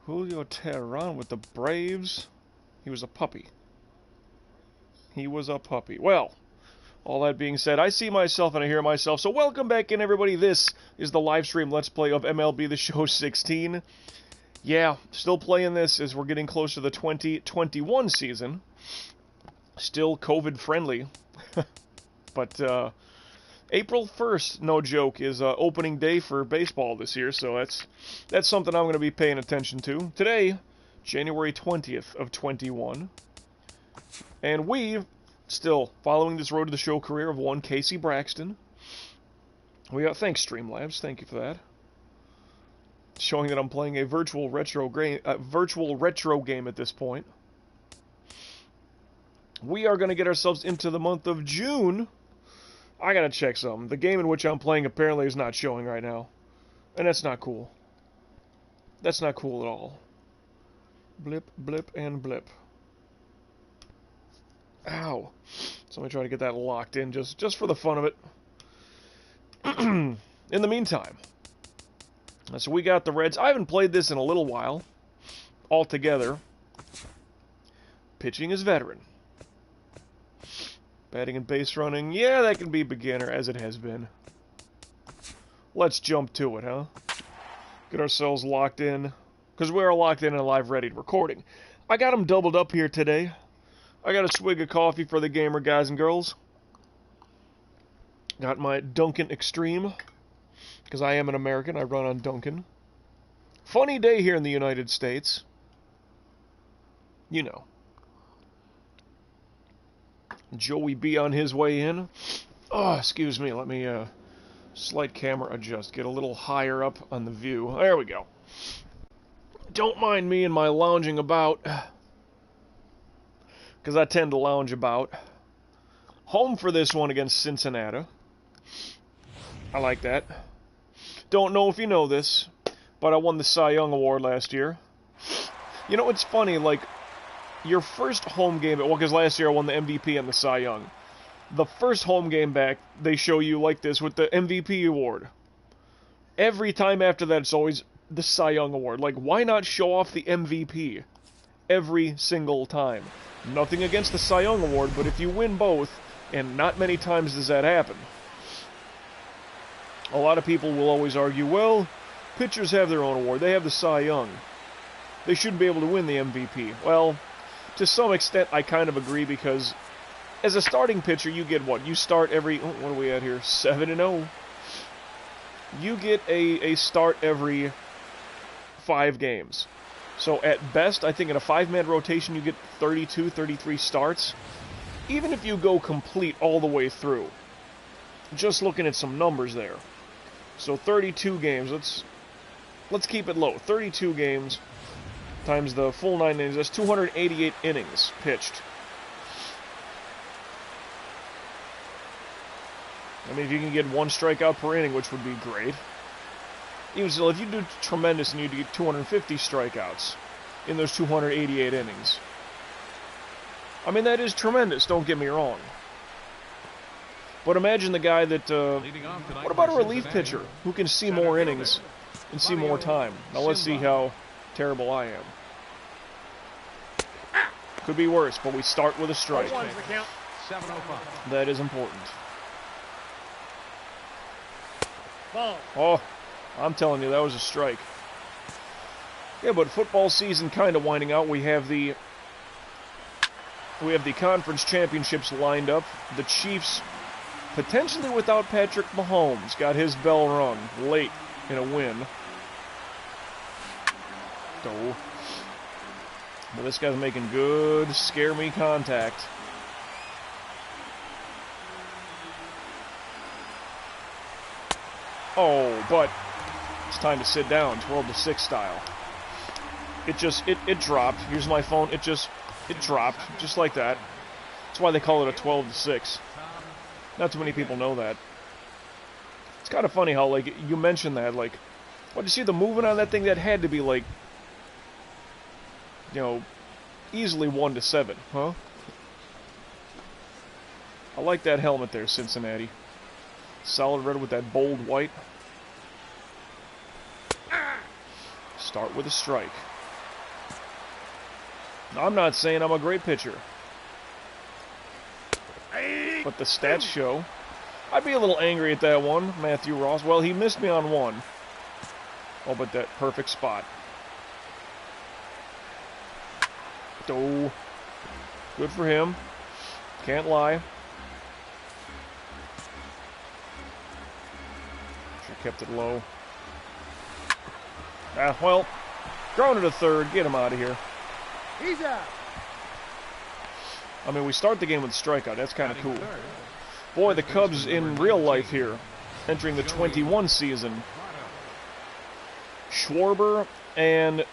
Julio Teheran with the Braves. He was a puppy. He was a puppy. Well, all that being said, I see myself and I hear myself. So welcome back in, everybody. This is the live stream Let's Play of MLB The Show 16. Yeah, still playing this as we're getting close to the 2021 season. Still COVID-friendly. But, April 1st, no joke, is opening day for baseball this year, so that's something I'm going to be paying attention to. Today, January 20th of 21, and we, still following this road to the show career of one Casey Braxton. We got, thanks Streamlabs, thank you for that. Showing that I'm playing a virtual retro game at this point. We are going to get ourselves into the month of June. I gotta check something. The game in which I'm playing apparently is not showing right now. And that's not cool. That's not cool at all. Blip, blip, and blip. Ow. So let me try to get that locked in just for the fun of it. In the meantime. So we got the Reds. I haven't played this in a little while. Altogether. Pitching is veteran. Batting and base running, yeah, that can be beginner, as it has been. Let's jump to it, huh? Get ourselves locked in, because we are locked in and live ready to recording. I got them doubled up here today. I got a swig of coffee for the gamer guys and girls. Got my Dunkin' Extreme, because I am an American, I run on Dunkin'. Funny day here in the United States. You know. Joey B on his way in. Oh, excuse me, let me slight camera adjust, get a little higher up on the view. There we go. Don't mind me and my lounging about, because I tend to lounge about. Home for this one against Cincinnati. I like that. Don't know if you know this, but I won the Cy Young Award last year. You know, it's funny, like, your first home game, well, because last year I won the MVP and the Cy Young. The first home game back, they show you like this with the MVP award. Every time after that, it's always the Cy Young Award. Like, why not show off the MVP every single time? Nothing against the Cy Young Award, but if you win both, and not many times does that happen, a lot of people will always argue, well, pitchers have their own award. They have the Cy Young. They shouldn't be able to win the MVP. Well, to some extent, I kind of agree, because as a starting pitcher, you get what? You start every, what are we at here? 7-0. You get a start every 5 games. So at best, I think in a 5-man rotation, you get 32, 33 starts. Even if you go complete all the way through. Just looking at some numbers there. So 32 games, let's keep it low. 32 games times the full 9 innings, that's 288 innings pitched. I mean, if you can get 1 strikeout per inning, which would be great. Even still, if you do tremendous and you get 250 strikeouts in those 288 innings. I mean, that is tremendous, don't get me wrong. But imagine the guy that, what about a relief pitcher who can see more innings and see more time? Now let's see how terrible I am. Could be worse, but we start with a strike. That is important. Oh, I'm telling you, that was a strike. Yeah, but football season kind of winding out. We have the conference championships lined up. The Chiefs, potentially without Patrick Mahomes, got his bell rung late in a win. Oh. But this guy's making good scare-me contact. Oh, but it's time to sit down, 12-6 style. It dropped. Here's my phone. It dropped, just like that. That's why they call it a 12-6. Not too many people know that. It's kind of funny how, like, you mentioned that, like, what, you see the movement on that thing? That had to be, like, you know, easily 1-7, huh? I like that helmet there, Cincinnati. Solid red with that bold white. Start with a strike. I'm not saying I'm a great pitcher, but the stats show. I'd be a little angry at that one, Matthew Ross. Well, he missed me on one. Oh, but that perfect spot. Oh, good for him. Can't lie. Should have kept it low. Ah, well, grounded to third. Get him out of here. He's out. I mean, we start the game with a strikeout. That's kind of cool. Boy, the Cubs in real life here, entering the 21 season. Schwarber and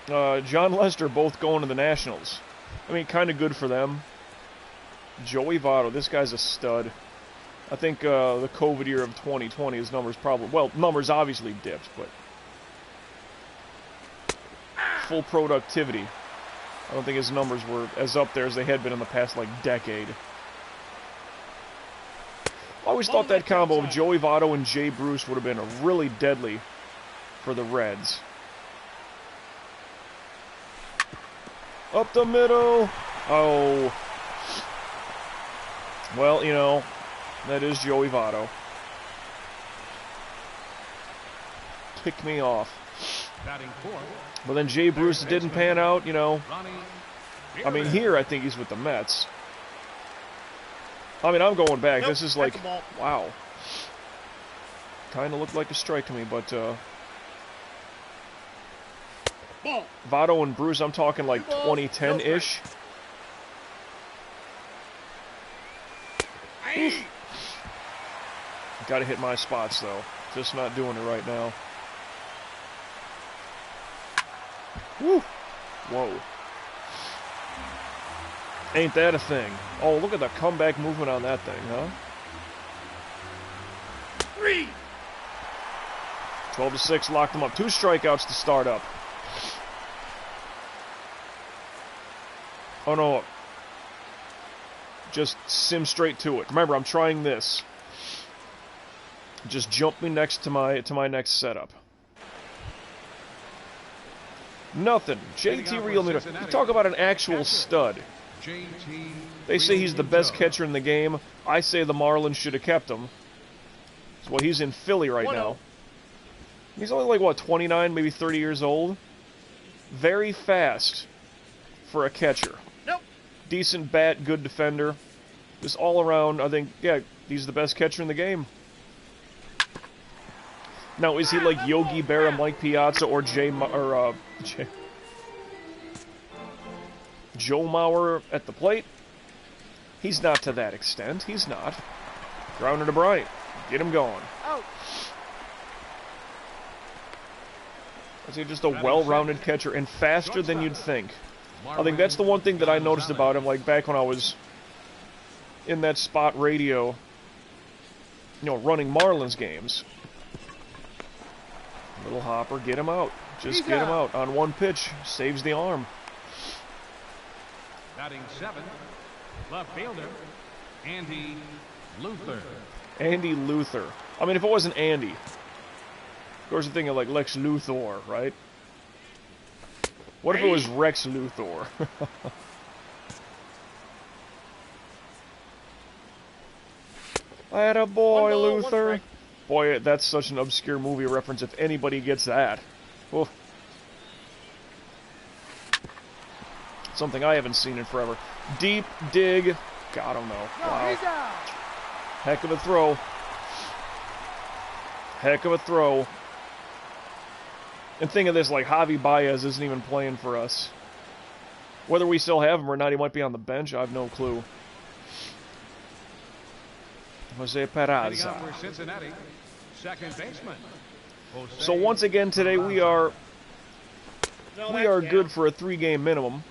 John Lester both going to the Nationals. I mean, kind of good for them. Joey Votto, this guy's a stud. I think the COVID year of 2020, his numbers probably... Well, numbers obviously dipped, but... Full productivity. I don't think his numbers were as up there as they had been in the past, like, decade. I always thought that combo of Joey Votto and Jay Bruce would have been really deadly for the Reds. Up the middle. Oh. Well, you know, that is Joey Votto. Pick me off. But then Jay Bruce didn't pan out, you know. I mean, here I think he's with the Mets. I mean, I'm going back. This is like, wow. Kind of looked like a strike to me, but Votto and Bruce, I'm talking like 2010-ish. Got to hit my spots, though. Just not doing it right now. Woo! Whoa. Ain't that a thing? Oh, look at the comeback movement on that thing, huh? 12-6, locked him up. 2 strikeouts to start up. Oh, no. Just sim straight to it. Remember, I'm trying this. Just jump me next to my next setup. Nothing. JT Realmuto. You talk about an actual stud. They say he's the best catcher in the game. I say the Marlins should have kept him. Well, he's in Philly right now. He's only like, what, 29, maybe 30 years old? Very fast for a catcher. Nope. Decent bat, good defender. Just all around, I think, yeah, he's the best catcher in the game. Now, is he like Yogi Berra, Mike Piazza, or Joe Mauer at the plate? He's not to that extent. He's not. Grounder to Bryant. Get him going. Out. Is he just a well-rounded catcher and faster than you'd think? I think that's the one thing that I noticed about him, like back when I was in that spot radio, you know, running Marlins games. Little hopper, get him out. Just get him out on one pitch. Saves the arm. Batting 7, left fielder, Andy Luther. Andy Luther. I mean, if it wasn't Andy, of course you're thinking like Lex Luthor, right? What if it was Rex Luthor? Atta boy, Luther. Boy, that's such an obscure movie reference if anybody gets that. Oof. Something I haven't seen in forever. Deep dig. Got him, though. Wow. Heck of a throw. Heck of a throw. And think of this, like, Javi Baez isn't even playing for us. Whether we still have him or not, he might be on the bench. I have no clue. Jose Peraza. Second baseman. So once again today we are good for a 3-game minimum.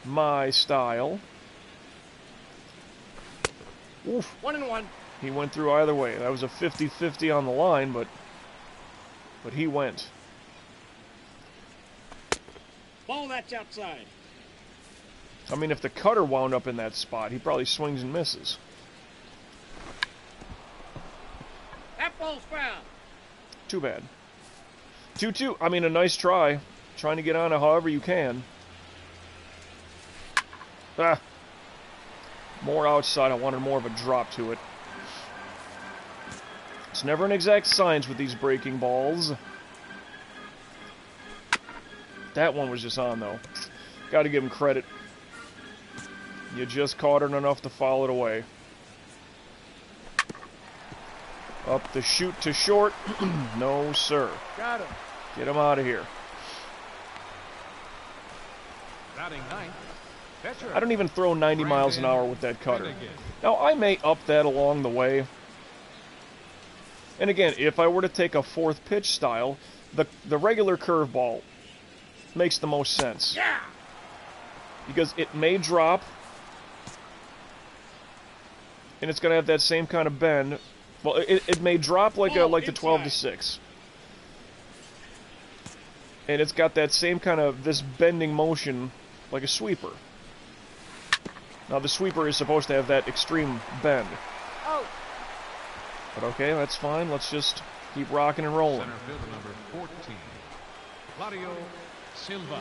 My style. Oof. 1-1. He went through either way. That was a 50-50 on the line, but he went. Ball, that's outside. I mean, if the cutter wound up in that spot, he probably swings and misses. That ball's foul. Too bad. 2-2. I mean, a nice try. Trying to get on it however you can. Ah. More outside. I wanted more of a drop to it. It's never an exact science with these breaking balls. That one was just on, though. Got to give him credit. You just caught it enough to foul it away. Up the shoot to short. No, sir. Got him. Get him out of here. Batting ninth, pitcher. I don't even throw 90 miles an hour with that cutter. Now, I may up that along the way. And again, if I were to take a fourth pitch style, the regular curveball makes the most sense. Yeah. Because it may drop, and it's going to have that same kind of bend. Well, it may drop like the 12 to 6. And it's got that same kind of, this bending motion like a sweeper. Now, the sweeper is supposed to have that extreme bend. Oh. But okay, that's fine. Let's just keep rocking and rolling. Center fielder number 14, Claudio Silva.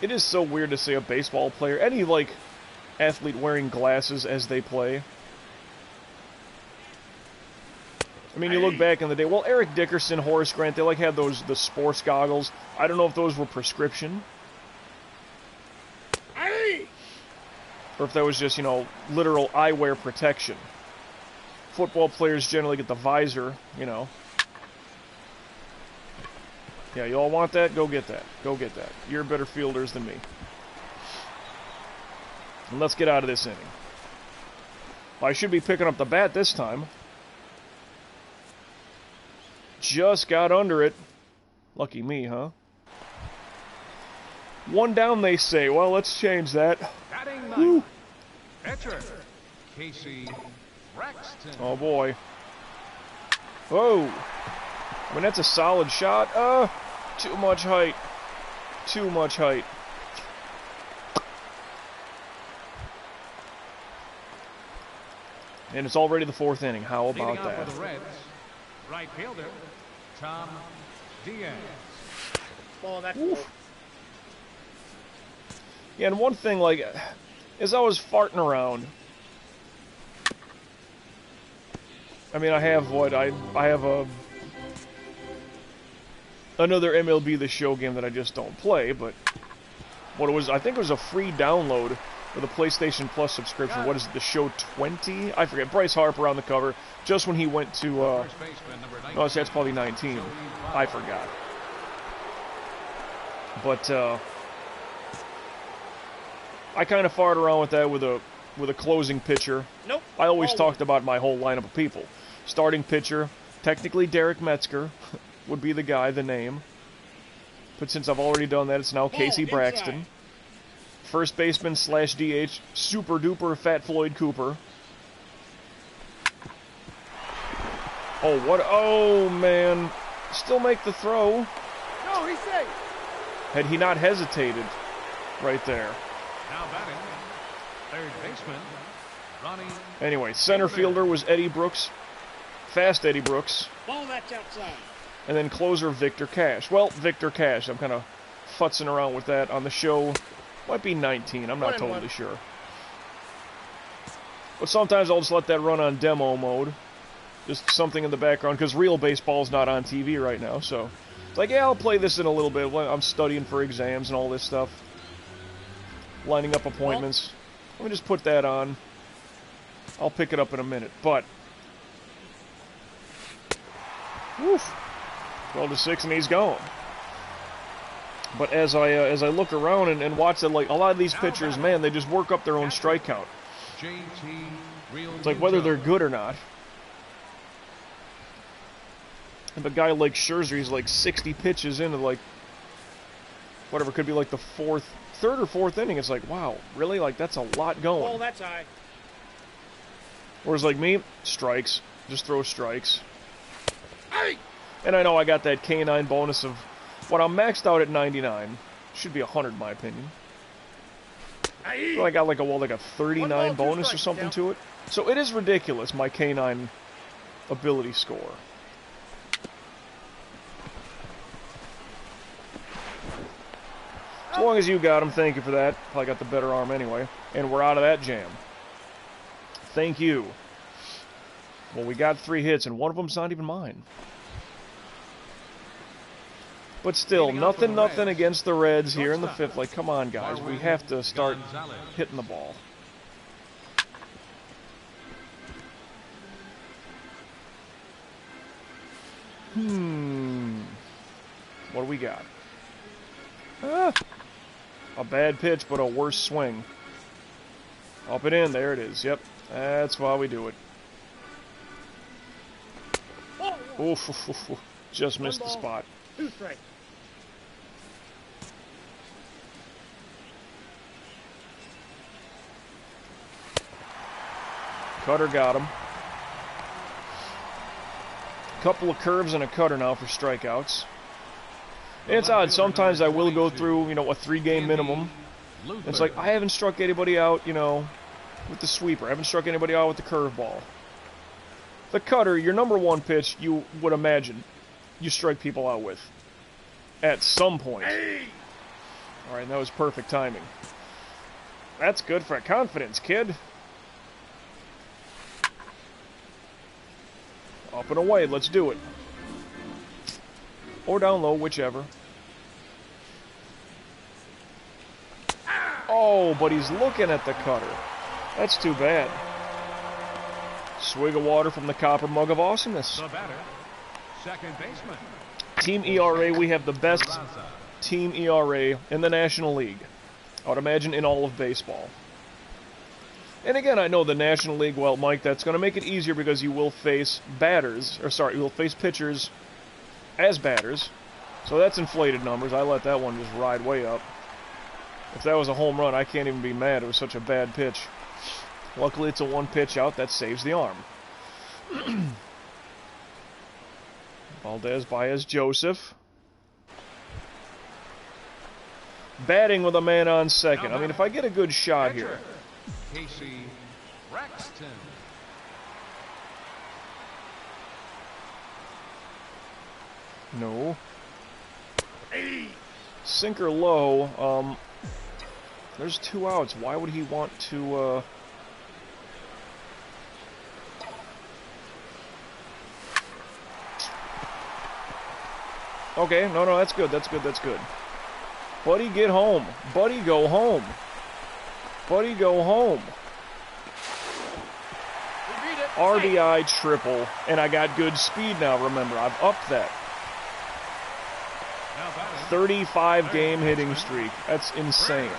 It is so weird to see a baseball player, any, like, athlete wearing glasses as they play. I mean, you look back in the day, well, Eric Dickerson, Horace Grant, they, like, had those, the sports goggles. I don't know if those were prescription. Or if that was just, you know, literal eyewear protection. Football players generally get the visor, you know. Yeah, you all want that? Go get that. Go get that. You're better fielders than me. And let's get out of this inning. I should be picking up the bat this time. Just got under it. Lucky me, huh? One down, they say. Well, let's change that. Batting ninth, pitcher Casey Braxton. Oh, boy. Whoa. I mean, that's a solid shot. Too much height. Too much height. And it's already the fourth inning. How about Leading off that? for the Reds, right fielder Tom Diaz. Ball that. Yeah, and one thing, like, as I was farting around, I mean, I have what? I have another MLB The Show game that I just don't play, but what it was, I think it was a free download with a PlayStation Plus subscription. What is it, The Show 20? I forget. Bryce Harper on the cover, just when he went to, First baseman, number 19, no, that's probably 19. I forgot. But, I kind of farted around with that with a closing pitcher. Nope. I always talked about my whole lineup of people. Starting pitcher, technically Derek Metzger would be the guy, the name. But since I've already done that, it's now Casey Braxton. First baseman / DH, super duper Fat Floyd Cooper. Oh, what? Oh, man. Still make the throw. No, he's safe. Had he not hesitated right there. now batting, third baseman Ronnie. Anyway, center fielder was Eddie Brooks. Fast Eddie Brooks. Ball that's outside. And then closer Victor Cash. Well, Victor Cash. I'm kind of futzing around with that on the show. Might be 19. I'm not totally sure. But sometimes I'll just let that run on demo mode. Just something in the background, because real baseball's not on TV right now, so it's like, yeah, I'll play this in a little bit. I'm studying for exams and all this stuff. Lining up appointments. Let me just put that on. I'll pick it up in a minute, but... Woof. 12 to 6, and he's gone. But as I look around and watch that, like, a lot of these pitchers, man, they just work up their own strike count. It's like whether they're good or not. And a guy like Scherzer, he's like 60 pitches into, like, whatever, could be like the third or fourth inning. It's like, wow, really? Like, that's a lot going. Ball that's high. Whereas like me, strikes. Just throw strikes. Hey! And I know I got that K9 bonus of, when I'm maxed out at 99, should be 100 in my opinion. So I got like a 39 bonus or something to it. So it is ridiculous, my K9 ability score. long as you got him, thank you for that. Probably got the better arm anyway. And we're out of that jam. Thank you. Well, we got 3 hits, and one of them's not even mine. But still, nothing against the Reds here in the 5th. Like, come on, guys. We have to start hitting the ball. What do we got? A bad pitch, but a worse swing. Up and in. There it is. Yep. That's why we do it. Oof. Just missed the spot. 2 strikes. Cutter got him. Couple of curves and a cutter now for strikeouts. It's odd. Sometimes I will go through, you know, a 3-game minimum. It's like, I haven't struck anybody out, you know, with the sweeper. I haven't struck anybody out with the curveball. The cutter, your number 1 pitch, you would imagine you strike people out with. At some point. Alright, that was perfect timing. That's good for confidence, kid. Up and away, let's do it. Or down low, whichever. Oh, but he's looking at the cutter. That's too bad. Swig of water from the copper mug of awesomeness. The batter, second baseman. Team ERA, we have the best team ERA in the National League. I would imagine in all of baseball. And again, I know the National League, well, Mike, that's going to make it easier because you will face you will face pitchers as batters. So that's inflated numbers. I let that one just ride way up. If that was a home run, I can't even be mad. It was such a bad pitch. Luckily, it's a 1-pitch out. That saves the arm. Valdez, Baez, Joseph. Batting with a man on second. I mean, if I get a good shot here. Casey Braxton. No. Sinker low. There's 2 outs. Why would he want to, Okay, no, that's good. That's good. Buddy, get home. Buddy, go home. Buddy, go home. RBI triple, and I got good speed now, remember. I've upped that. 35-game hitting streak. That's insane.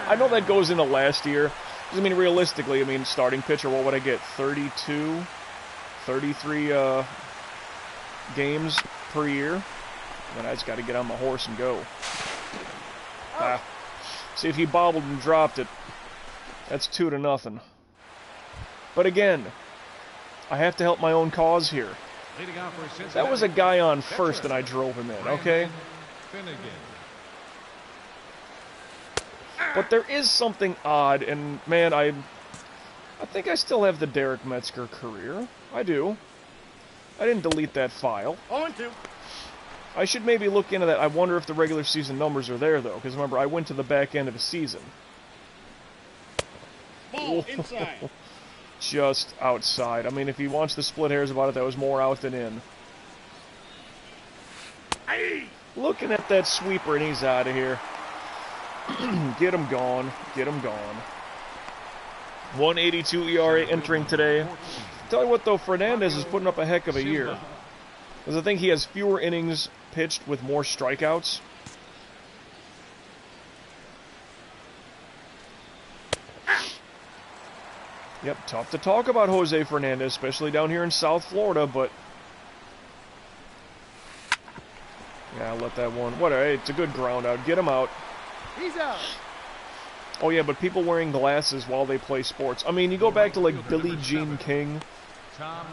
I know that goes into last year. I mean, realistically, I mean, starting pitcher, what would I get? 32? 33 games per year? Then I just got to get on my horse and go. See, if he bobbled and dropped it, that's 2-0. But again, I have to help my own cause here. That was a guy on first and I drove him in, okay? But there is something odd, and man, I think I still have the Derek Metzger career. I do. I didn't delete that file. 0-2. I should maybe look into that. I wonder if the regular season numbers are there, though, because remember, I went to the back end of the season. Ball inside. Just outside. I mean, if he wants to split hairs about it, that was more out than in. Looking at that sweeper, and he's out of here. Get him gone. Get him gone. 182 ERA entering today. Tell you what, though, Fernandez is putting up a heck of a year. Because I think he has fewer innings pitched with more strikeouts. Yep, tough to talk about Jose Fernandez, especially down here in South Florida, but... yeah, I'll let that one... whatever, hey, it's a good ground out. Get him out. He's out. Oh, yeah, but people wearing glasses while they play sports. I mean, you go back to, like, Billie Jean King. Tom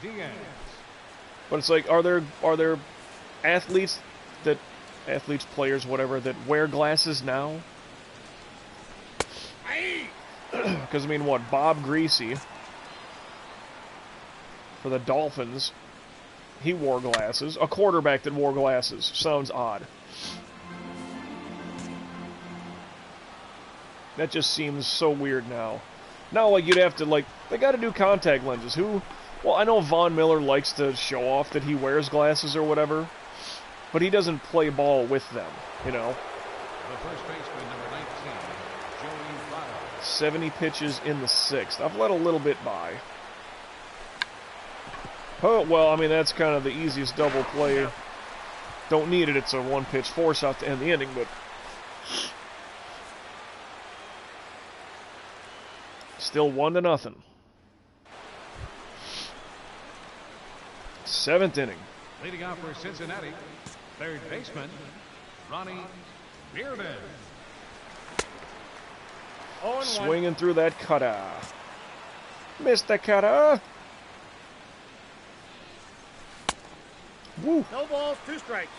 Diaz. But it's like, are there athletes, players, whatever, that wear glasses now? Because, I mean, what, Bob Greasy, for the Dolphins, he wore glasses. A quarterback that wore glasses. Sounds odd. That just seems so weird now. Now, like, you'd have to, like, they gotta do contact lenses. Well, I know Von Miller likes to show off that he wears glasses or whatever, but he doesn't play ball with them, you know? The first baseman, number 19, Joey Votto. 70 pitches in the 6th. I've let a little bit by. Oh, well, I mean, that's kind of the easiest double play. Don't need it. It's a one-pitch force out to end the inning, but... Still 1-0. 7th inning. Leading off for Cincinnati, third baseman, Ronnie Bearden. 0-1. Swinging through that cutter. Missed the cutter. Woo. No balls, 2 strikes.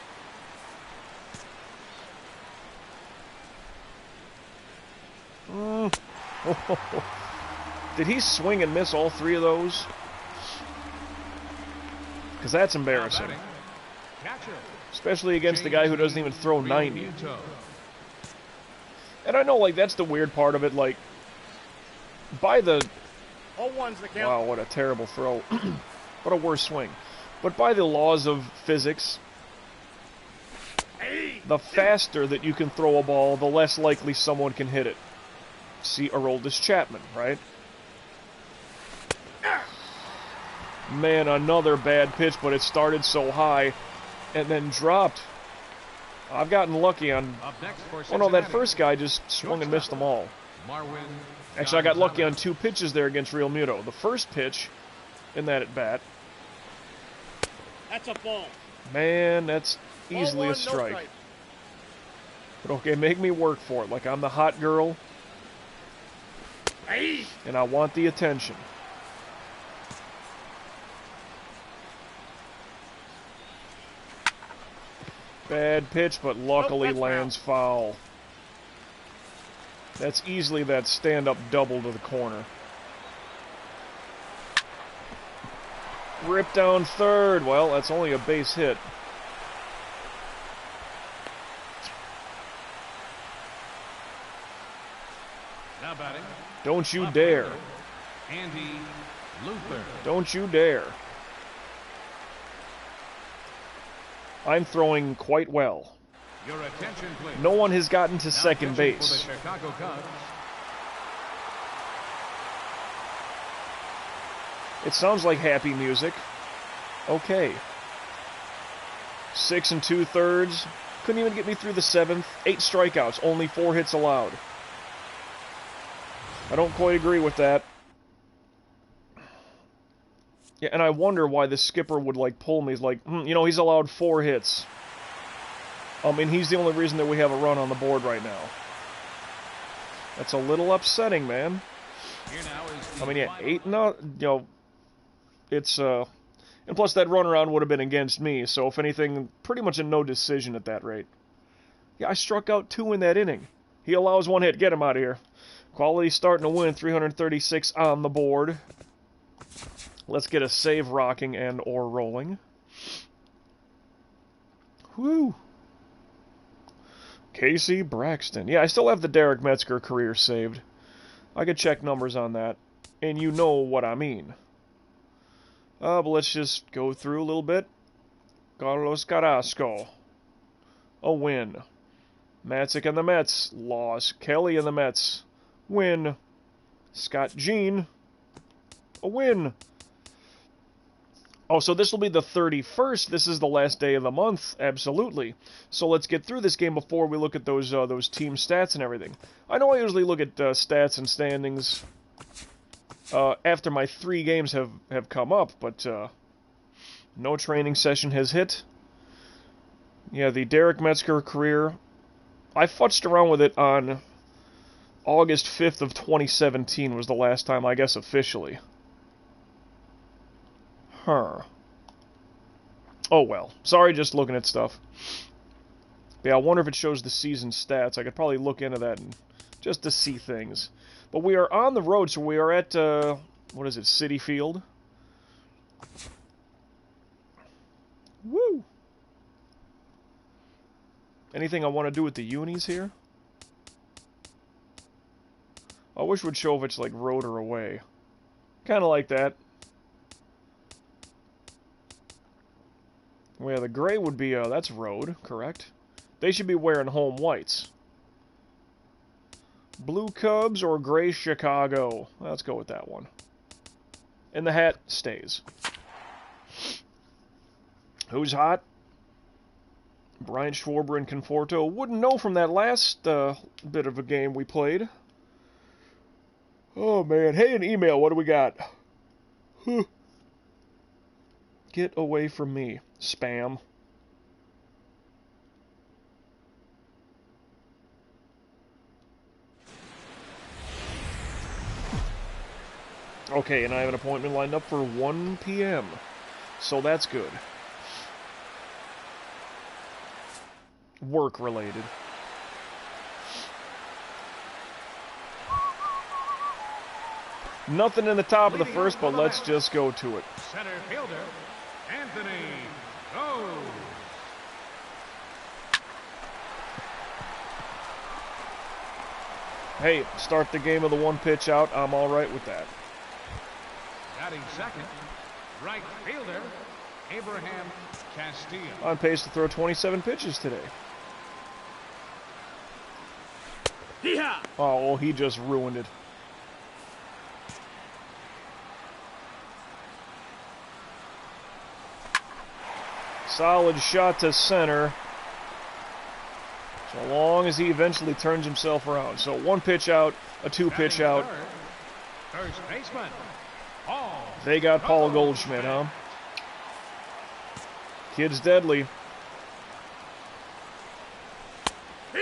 Did he swing and miss all 3 of those? Because that's embarrassing. Now batting, catcher, Especially against the guy who doesn't even throw 90. And I know, like, that's the weird part of it, like, by the... 0-1's the count. Wow, what a terrible throw. What a worse swing. But by the laws of physics, the faster that you can throw a ball, the less likely someone can hit it. See Aroldis Chapman, right? Man, another bad pitch, but it started so high and then dropped. I've gotten lucky on... Up next for Oh no, that Cincinnati, first guy just swung and missed them all. Marwin Actually, I got lucky on Gonzalez. 2 pitches there against Real Muto. The first pitch in that at-bat, That's a ball. man, that's easily 0-1, a no strike. But okay, make me work for it. Like I'm the hot girl, Hey. and I want the attention. Bad pitch, but luckily that's lands foul. That's easily that stand-up double to the corner. Rip down third. Well, that's only a base hit. Now batting, Don't you left dare. fielder, Andy Luther. Don't you dare. I'm throwing quite well. Your attention, please. No one has gotten to Now second pitching base. For the Chicago Cubs, It sounds like happy music. Okay. 6 2/3. Couldn't even get me through the 7th. 8 strikeouts, only 4 hits allowed. I don't quite agree with that. Yeah, and I wonder why the skipper would, like, pull me. He's like, you know, he's allowed 4 hits. And he's the only reason that we have a run on the board right now. That's a little upsetting, man. here now is the I mean, yeah, final 8 no, you know, it's, and plus that runaround would have been against me, so if anything, pretty much a no decision at that rate. Yeah, I struck out 2 in that inning. He allows 1 hit. Get him out of here. Quality starting to win, 336 on the board. Let's get a save rocking and or rolling. Whew. Casey Braxton. Yeah, I still have the Derek Metzger career saved. I could check numbers on that, and you know what I mean. But let's just go through a little bit. Carlos Carrasco. A win. Matzik and the Mets. Loss. Kelly and the Mets. Win. Scott Jean. A win. Oh, so this will be the 31st. This is the last day of the month. Absolutely. So let's get through this game before we look at those team stats and everything. I know I usually look at stats and standings after my 3 games have come up, but no training session has hit. Yeah, the Derek Metzger career. I futzed around with it on August 5th of 2017 was the last time, I guess, officially. Huh. Oh well. Sorry, just looking at stuff. Yeah, I wonder if it shows the season stats. I could probably look into that and just to see things. But we are on the road, so we are at, what is it, Citi Field? Woo! Anything I want to do with the unis here? I wish it would show if it's like road or away. Kind of like that. Well, yeah, the gray would be, that's road, correct? They should be wearing home whites. Blue Cubs or gray Chicago? Let's go with that one. And the hat stays. Who's hot? Brian Schwarber and Conforto. Wouldn't know from that last bit of a game we played. Oh, man. Hey, an email. What do we got? Get away from me. Spam. Okay, and I have an appointment lined up for 1 p.m. So that's good. Work-related. Nothing in the top of the first, but let's just go to it. Center fielder, Anthony Rose. Hey, start the game with a 1 pitch out. I'm all right with that. Batting second, right fielder, Abraham Castillo. On pace to throw 27 pitches today. Yeehaw! Oh, well, he just ruined it. Solid shot to center. So long as he eventually turns himself around. So 1 pitch out, a 2 pitch out. First baseman, Paul. They got Paul Goldschmidt, huh? Kid's deadly.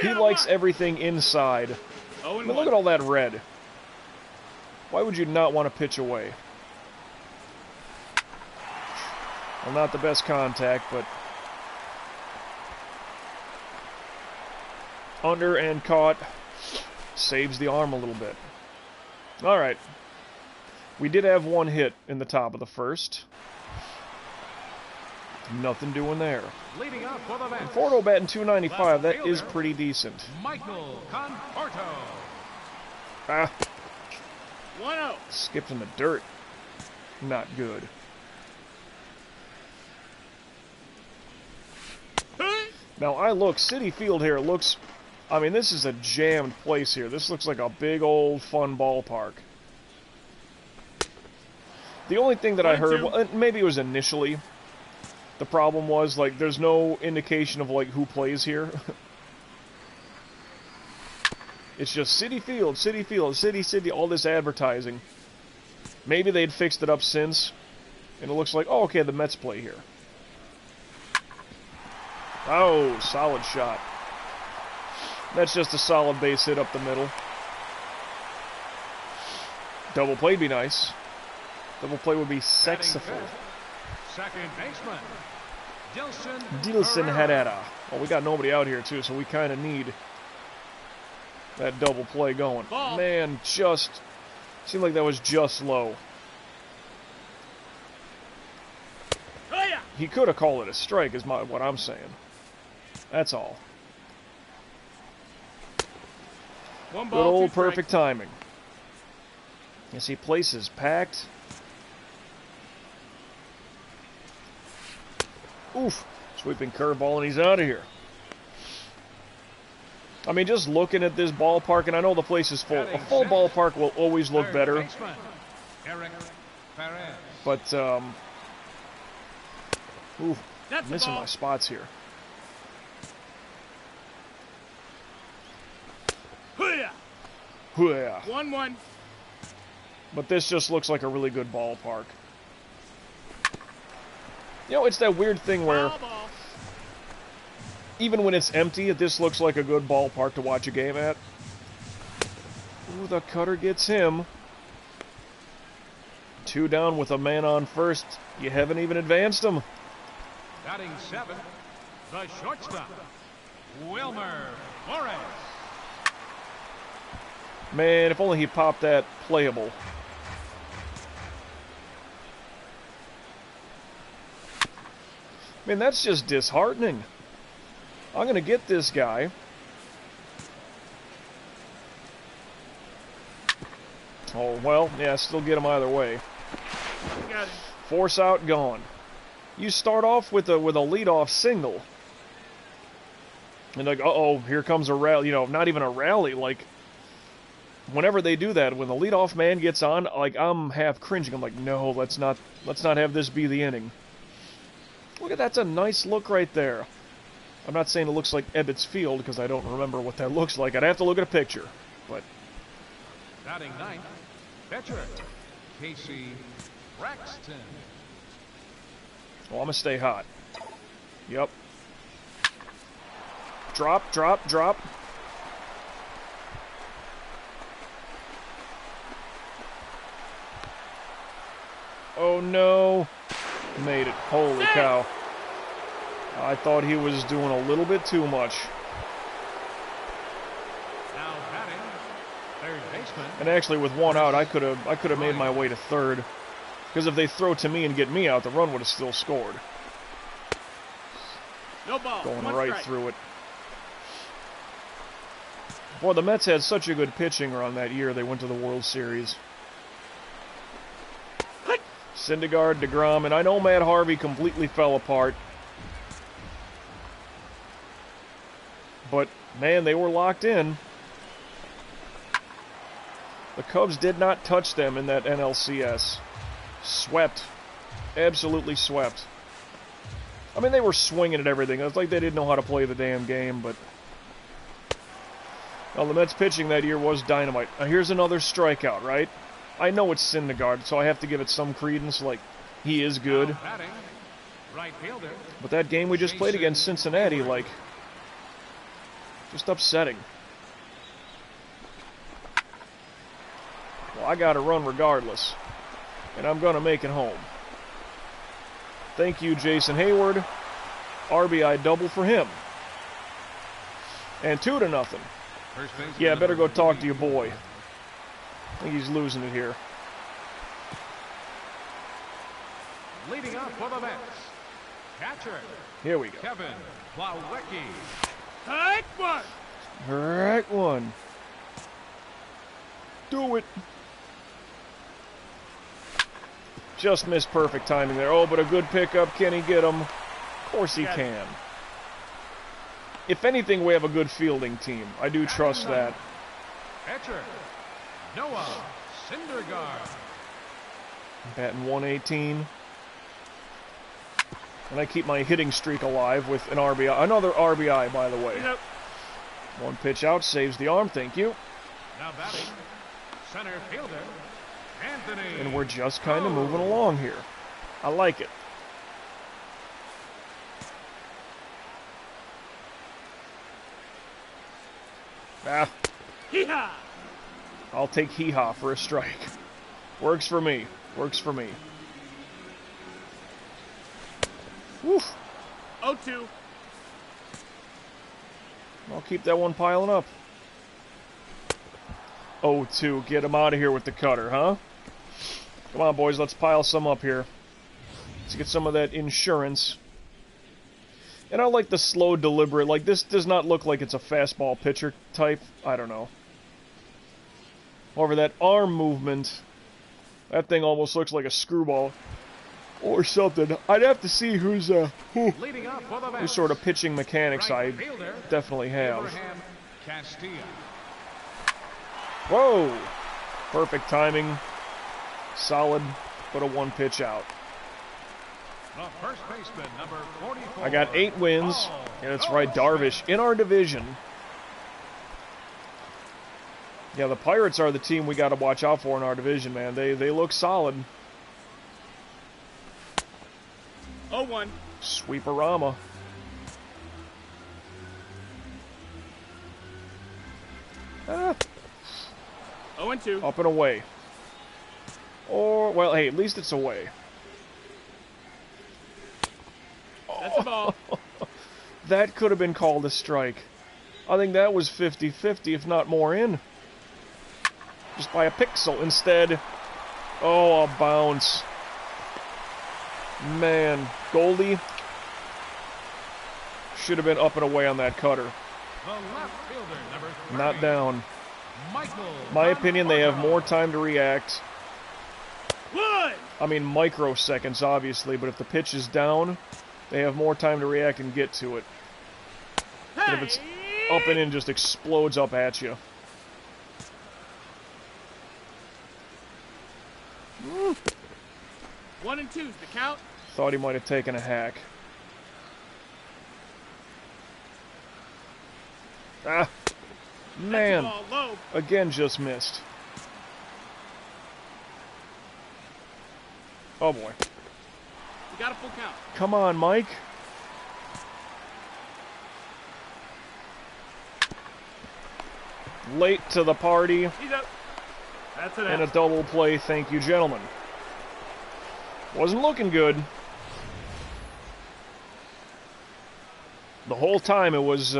He likes everything inside. I mean, look at all that red. Why would you not want to pitch away? Well, not the best contact, but under and caught. Saves the arm a little bit. All right. We did have 1 hit in the top of the first. Nothing doing there. Leading up for the bench. Conforto batting .295. That is pretty decent. Michael Conforto. Ah, 1-0. skipped in the dirt. Not good. Now, Citi Field here looks, I mean, this is a jammed place here. This looks like a big old fun ballpark. The only thing that I heard, well, maybe it was initially, the problem was, like, there's no indication of, like, who plays here. It's just Citi Field, City, all this advertising. Maybe they'd fixed it up since, and it looks like, oh, okay, the Mets play here. Oh, solid shot. That's just a solid base hit up the middle. Double play'd be nice. Double play would be sexiful. Second baseman, Dilson Herrera. Well, we got nobody out here, too, so we kind of need that double play going. Ball. Man, just seemed like that was just low. Oh, yeah. He could have called it a strike, is what I'm saying. That's all. 1 Good ball, 2 old strikes. perfect timing. You see, place is packed. Oof. Sweeping curveball, and he's out of here. I mean, just looking at this ballpark, and I know the place is full. A full ballpark will always look better. Baseman, Eric Perez. But, ooh, That's the missing ball. my spots here. Hoo-yah. Yeah. 1-1. But this just looks like a really good ballpark. You know, it's that weird thing where Ball. even when it's empty, this looks like a good ballpark to watch a game at. Ooh, the cutter gets him. 2 down with a man on first. You haven't even advanced him. Batting 7, the shortstop, Wilmer Flores. Man, if only he popped that playable. Man, that's just disheartening. I'm going to get this guy. Oh, well, yeah, still get him either way. Got him. Force out, gone. You start off with a leadoff single. And like, uh-oh, here comes a rally. You know, not even a rally. Like, whenever they do that, when the leadoff man gets on, like, I'm half cringing. I'm like, no, let's not have this be the inning. Look at that's a nice look right there. I'm not saying it looks like Ebbets Field, because I don't remember what that looks like. I'd have to look at a picture. But Batting ninth, pitcher, Casey Braxton. well, I'm going to stay hot. Yep. Drop, drop, drop. Oh, no. Made it. Holy cow. I thought he was doing a little bit too much. Now batting, third baseman. And actually, with one out, I could have made my way to third. Because if they throw to me and get me out, the run would have still scored. No ball. Going One right strike. through it. Boy, the Mets had such a good pitching run that year they went to the World Series. Syndergaard, DeGrom, and I know Matt Harvey completely fell apart. But, man, they were locked in. The Cubs did not touch them in that NLCS. Swept. Absolutely swept. I mean, they were swinging at everything. It's like they didn't know how to play the damn game, but... Well, the Mets pitching that year was dynamite. Now, here's another strikeout, right? I know it's Syndergaard, so I have to give it some credence, like, he is good. Now batting, right fielder. But that game we just played against Cincinnati, like, just upsetting. Well, I gotta run regardless. And I'm gonna make it home. Thank you, Jason Hayward. RBI double for him. And 2-0. First baseman, Yeah, better go number talk to your boy. I think he's losing it here. leading up for the Mets, catcher, Here we go. Kevin Plawecki. Take one. Right one. Do it. Just missed perfect timing there. Oh, but a good pickup. Can he get him? Of course he can. If anything, we have a good fielding team. I do trust that. Catcher, Noah Syndergaard. Batting 118. And I keep my hitting streak alive with an RBI. Another RBI, by the way. Yep. One pitch out, saves the arm. Thank you. Now batting, center fielder, Anthony. And we're just kind of moving along here. I like it. Ah, Hee-haw. I'll take hee-haw for a strike. Works for me. Works for me. Woof. 0-2. I'll keep that one piling up. 0-2. Get him out of here with the cutter, huh? Come on, boys. Let's pile some up here. Let's get some of that insurance. And I like the slow, deliberate. Like, this does not look like it's a fastball pitcher type. I don't know. However, that arm movement, that thing almost looks like a screwball or something. I'd have to see who's Leading up for the whose Mets, sort of pitching mechanics I right fielder, definitely have. Abraham Castilla. Whoa! Perfect timing. Solid, but a one pitch out. The first baseman, number 44. I got 8 wins. Paul Yeah, that's right, Darvish in our division. Yeah, the Pirates are the team we got to watch out for in our division, man. They look solid. 0-1. Sweeperama. Ah, 0-2. up and away. Or, well, hey, at least it's away. That's the ball. That could have been called a strike. I think that was 50-50, if not more in. Just by a pixel. Instead, oh, a bounce. Man, Goldie should have been up and away on that cutter. The left fielder, number 30. Not down. My opinion, they have more time to react. Wood. I mean, microseconds, obviously, but if the pitch is down, they have more time to react and get to it. But if it's up and in, just explodes up at you. 1 and 2's the count. Thought he might have taken a hack. Ah, man. That's the ball low. Again, just missed. Oh, boy. You got a full count. Come on, Mike. Late to the party. He's up. That's it. And a double play, thank you, gentlemen. Wasn't looking good. The whole time it was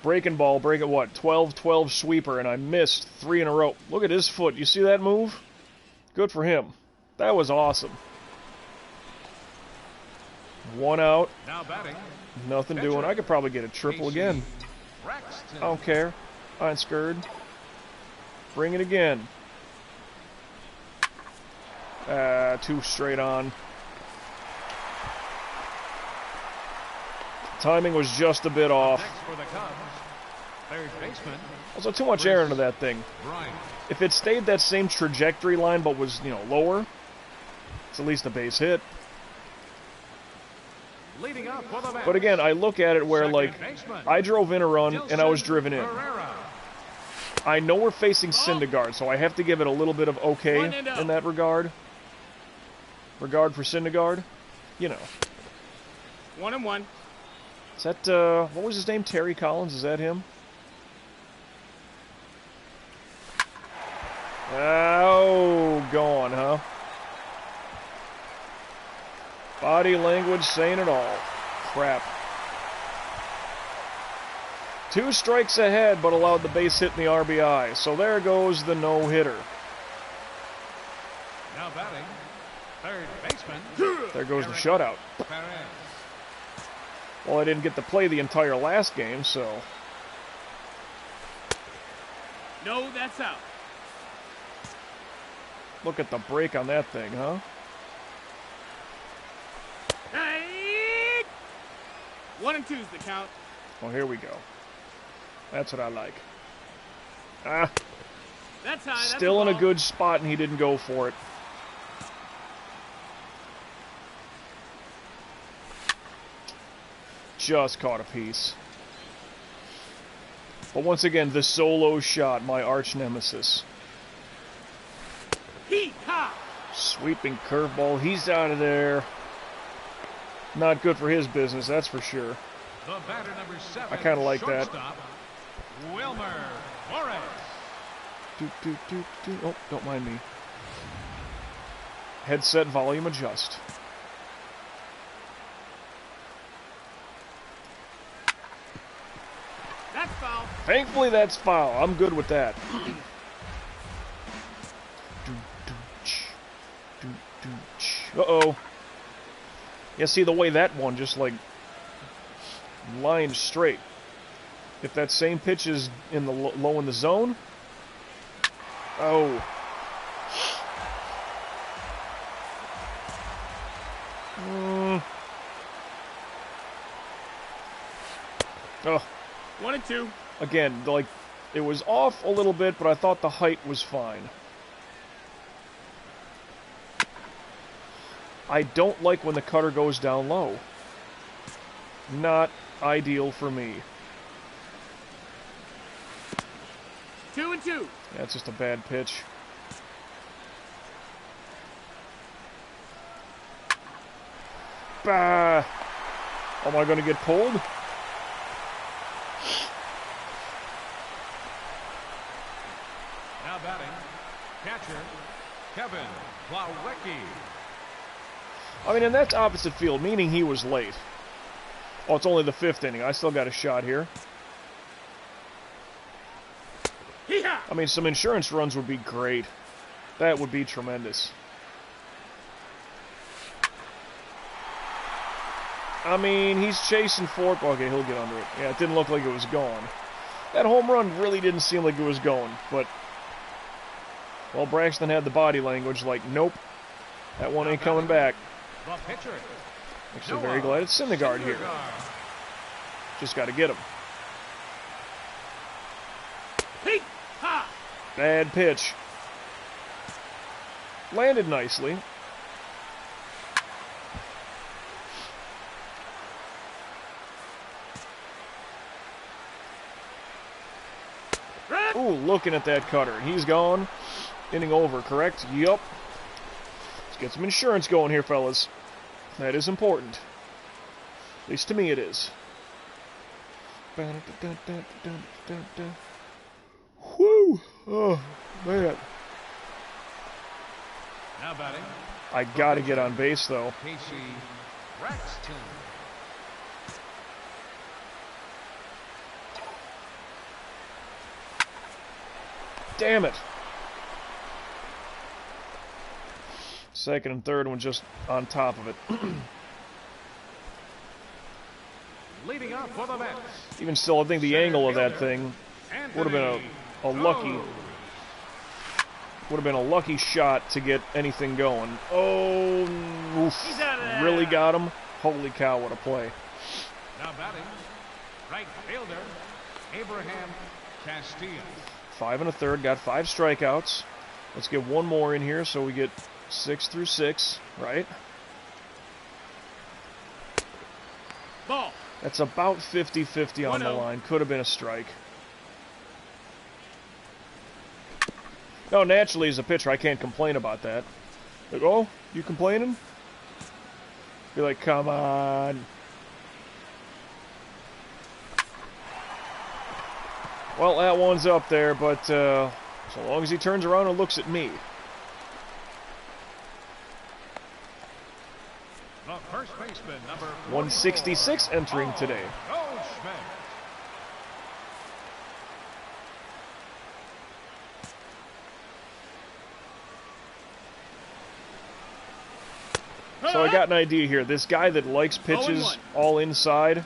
breaking ball, break at what, 12-12 sweeper, and I missed 3 in a row. Look at his foot. You see that move? Good for him. That was awesome. 1 out. Now batting. Nothing doing. I could probably get a triple again. I don't care. I ain't scared. Bring it again. 2 straight on. Timing was just a bit off. Next for the Cubs, third baseman. Also, too much air into that thing. Bryant. If it stayed that same trajectory line but was, lower, it's at least a base hit. Leading up for the bench. But again, I look at it where, Second like, baseman. I drove in a run and I was driven in. Herrera. I know we're facing Syndergaard, so I have to give it a little bit of okay 1 and 0. in that regard. Regard for Syndergaard, 1 and 1. Is that, what was his name? Terry Collins? Is that him? Oh, gone, huh? Body language saying it all. Crap. 2 strikes ahead, but allowed the base hit in the RBI. So there goes the no-hitter. Now batting, third baseman. There goes the shutout. Perez. Well, I didn't get to play the entire last game, so... No, that's out. Look at the break on that thing, huh? Hey! 1 and 2's the count. Well, here we go. That's what I like. Ah, That's high. That's still in a ball. good spot, and he didn't go for it. Just caught a piece. But once again, the solo shot, my arch nemesis. Hee-ha! Sweeping curveball, he's out of there. Not good for his business, that's for sure. The batter number 7. I kinda like that. Shortstop, Wilmer Flores. Oh, don't mind me. Headset volume adjust. That's foul. Thankfully, that's foul. I'm good with that. Uh-oh. Yeah, see the way that one just, like, lined straight. If that same pitch is in the low in the zone... Oh. Oh. 1 and 2. Again, like, it was off a little bit, but I thought the height was fine. I don't like when the cutter goes down low. Not ideal for me. 2 and 2. That's just a bad pitch. Bah! Am I going to get pulled? Now batting, catcher Kevin Plawecki. I mean, and that's opposite field, meaning he was late. Oh, it's only the 5th inning. I still got a shot here. Hee-ha! I mean, some insurance runs would be great. That would be tremendous. I mean, he's chasing for it. Okay, he'll get under it. Yeah, it didn't look like it was gone. That home run really didn't seem like it was going, but, well, Braxton had the body language like, nope, that one ain't coming back. The pitcher. Actually, very glad it's Syndergaard here. Just got to get him. Hey, ha! Bad pitch. Landed nicely. Ooh, looking at that cutter. And he's gone. Inning over, correct? Yup. Let's get some insurance going here, fellas. That is important. At least to me it is. Whew! Oh, man. Now batting. I gotta get on base, though. Casey Braxton. Damn it. Second and third one just on top of it. Leading up for the Mets. Even still, I think the angle of that thing would have been a lucky shot to get anything going. Oh, oof. He's out of there. Really got him. Holy cow, what a play. Now batting. Right fielder. Abraham Castillo. 5 1/3, got 5 strikeouts. Let's get one more in here so we get 6 through 6, right? Ball. That's about 50-50 on the line. Could have been a strike. No, naturally, as a pitcher, I can't complain about that. Like, oh, you complaining? Be like, come on. Well, that one's up there, but so long as he turns around and looks at me. The first baseman, number 166 entering today. Goldschmidt. So I got an idea here. This guy that likes pitches all inside,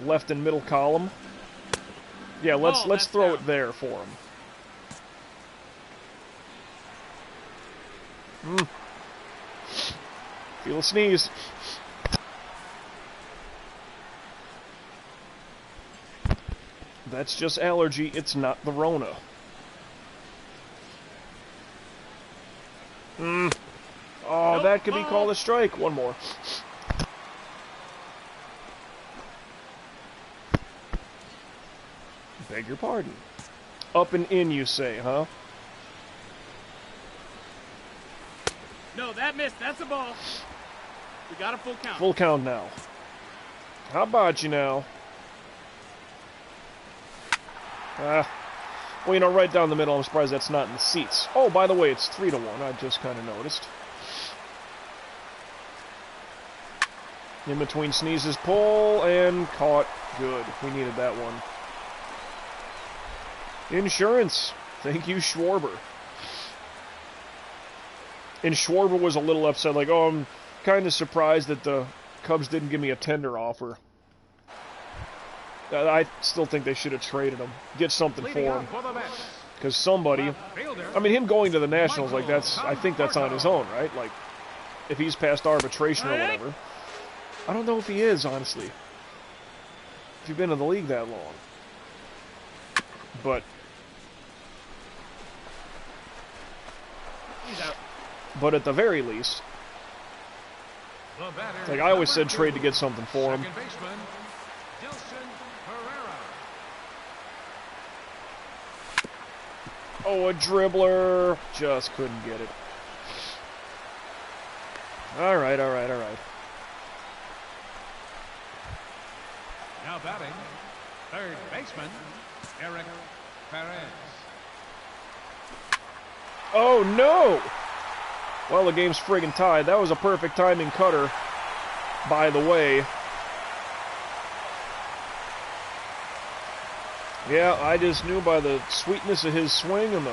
left and middle column. Yeah, let's throw it there for him. Feel a sneeze. That's just allergy. It's not the Rona. Oh, that could be called a strike. One more. Beg your pardon. Up and in, you say, huh? No, that missed. That's a ball. We got a full count. Full count now. How about you now? Well, you know, right down the middle, I'm surprised that's not in the seats. Oh, by the way, it's 3-1. I just kind of noticed. In between sneezes, pull, and caught. Good. We needed that one. Insurance. Thank you, Schwarber. And Schwarber was a little upset, like, oh, I'm kind of surprised that the Cubs didn't give me a tender offer. I still think they should have traded him. Get something for him. Because somebody, I mean, him going to the Nationals, like, I think that's on his own, right? Like, if he's past arbitration or whatever. I don't know if he is, honestly. If you've been in the league that long. But He's out. But at the very least, like I always said, trade to get something for him. Oh, a dribbler. Just couldn't get it. All right. Now batting, third baseman, Eric Perez. Oh, no! Well, the game's friggin' tied. That was a perfect timing cutter, by the way. Yeah, I just knew by the sweetness of his swing and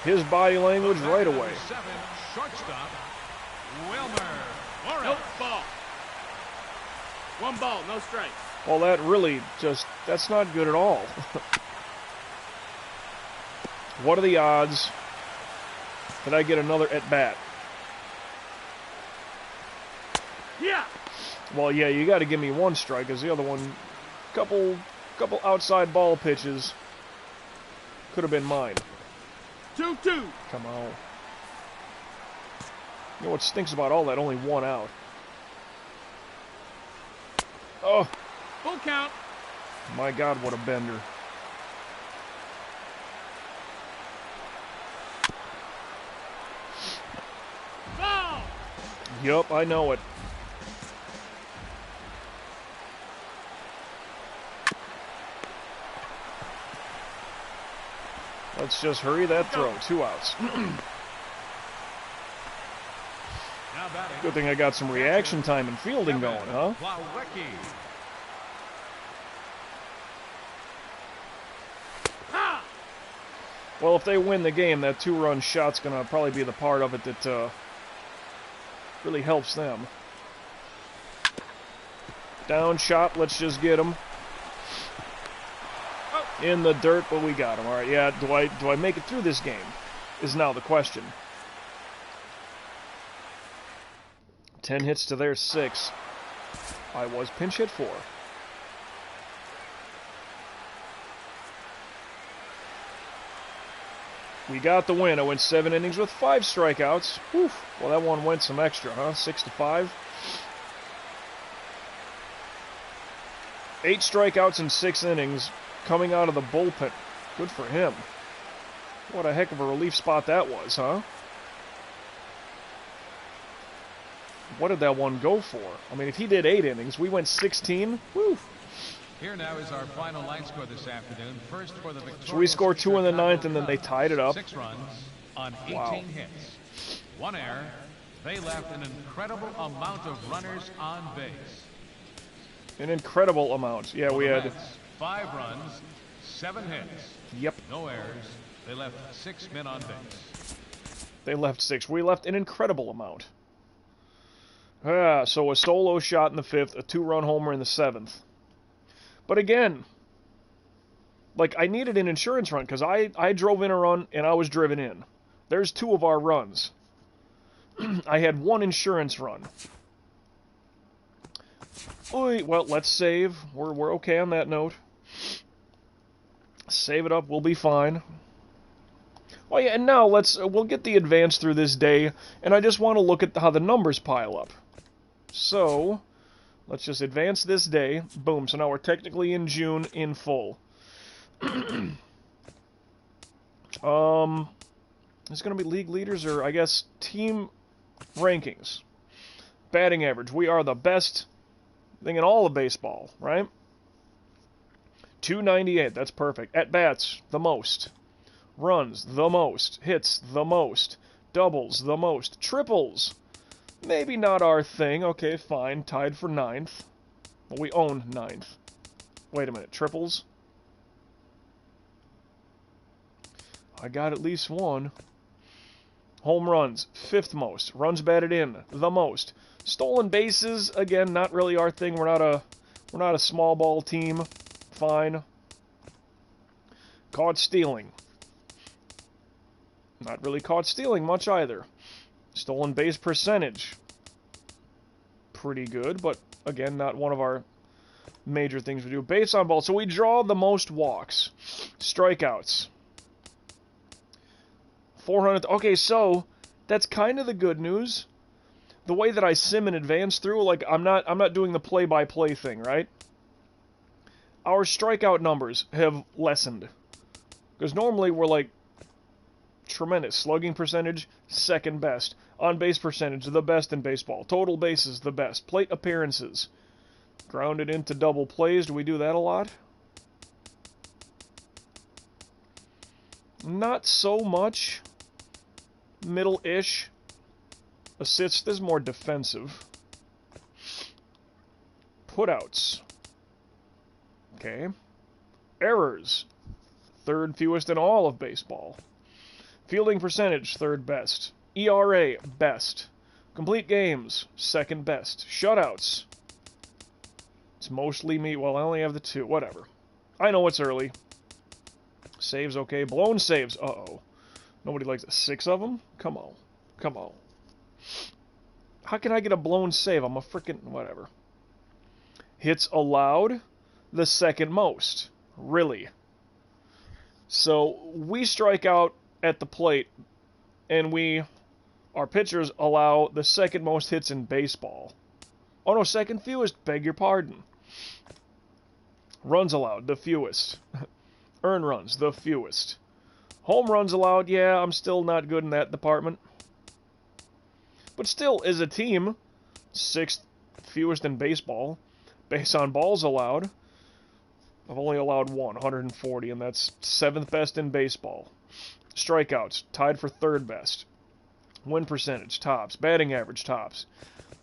his body language right away. Shortstop, Wilmer. Nope, ball. One ball, no strikes. Well, that really that's not good at all. What are the odds that I get another at-bat? Yeah. Well, yeah, you got to give me one strike, because the other one, couple outside ball pitches could have been mine. 2-2. Come on. You know what stinks about all that? Only one out. Oh, Full count. my God, what a bender. Ball. Yup, I know it. Let's just hurry that throw. 2 outs. Now batting. Good thing I got some reaction time and fielding going, huh? Plawecki. Ha. Well, if they win the game, that 2-run shot's going to probably be the part of it that really helps them. Down shot, let's just get him. In the dirt, but we got him. All right, yeah, do I make it through this game is now the question. 10 hits to their 6. I was pinch hit 4. We got the win. I went 7 innings with 5 strikeouts. Whew. Well, that one went some extra, huh? 6-5. 8 strikeouts in 6 innings coming out of the bullpen. Good for him. What a heck of a relief spot that was, huh? What did that one go for? I mean, if he did 8 innings, we went 16. Woo! Here now is our final line score this afternoon. First for the victorious So we scored 2 in the Chicago 9th, and then they Cubs. tied it up. 6 runs on 18 Wow. hits. 1 error. They left an incredible amount of runners on base. An incredible amount. Yeah, For we the had... Mets, 5 runs, 7 hits. Yep, No errors. They left 6 men on base. they left 6. We left an incredible amount. So a solo shot in the 5th, a 2-run homer in the 7th. But again, like, I needed an insurance run, because I drove in a run, and I was driven in. There's 2 of our runs. I had 1 insurance run. Oy, well, let's save. We're okay on that note. Save it up. We'll be fine. Oh yeah, and now we'll get the advance through this day, and I just want to look at how the numbers pile up. So, let's just advance this day. Boom. So now we're technically in June in full. It's going to be league leaders, or I guess team rankings. Batting average. We are the best thing in all of baseball, right? 298, that's perfect. At-bats, the most. Runs, the most. Hits, the most. Doubles, the most. Triples, maybe not our thing. Okay, fine. Tied for 9th. Well, we own 9th. Wait a minute, triples? I got at least 1. Home runs, 5th most. Runs batted in, the most. Stolen bases, again, not really our thing. We're not a small ball team. Fine. Caught stealing. Not really caught stealing much either. Stolen base percentage. Pretty good, but again, not one of our major things we do. Base on ball. So we draw the most walks. Strikeouts. 400. Okay, so that's kind of the good news. The way that I sim and advance through, like I'm not doing the play-by-play thing, right? Our strikeout numbers have lessened. Because normally we're like tremendous. Slugging percentage, 2nd best. On-base percentage, the best in baseball. Total bases, the best. Plate appearances. Grounded into double plays. Do we do that a lot? Not so much. Middle-ish. Assists, this is more defensive. Putouts. Okay. Errors. 3rd fewest in all of baseball. Fielding percentage, 3rd best. ERA, best. Complete games, 2nd best. Shutouts. It's mostly me. Well, I only have the 2. Whatever. I know it's early. Saves okay. Blown saves. Uh-oh. Nobody likes 6 of them? Come on. Come on. How can I get a blown save? I'm a freaking... Whatever. Hits allowed, the second most. Really. So, we strike out at the plate, and our pitchers allow the second most hits in baseball. Oh no, second fewest, beg your pardon. Runs allowed, the fewest. Earned runs, the fewest. Home runs allowed, yeah, I'm still not good in that department. But still, as a team, 6th fewest in baseball. Base on balls allowed, I've only allowed 140, and that's 7th best in baseball. Strikeouts, tied for 3rd best. Win percentage, tops. Batting average, tops.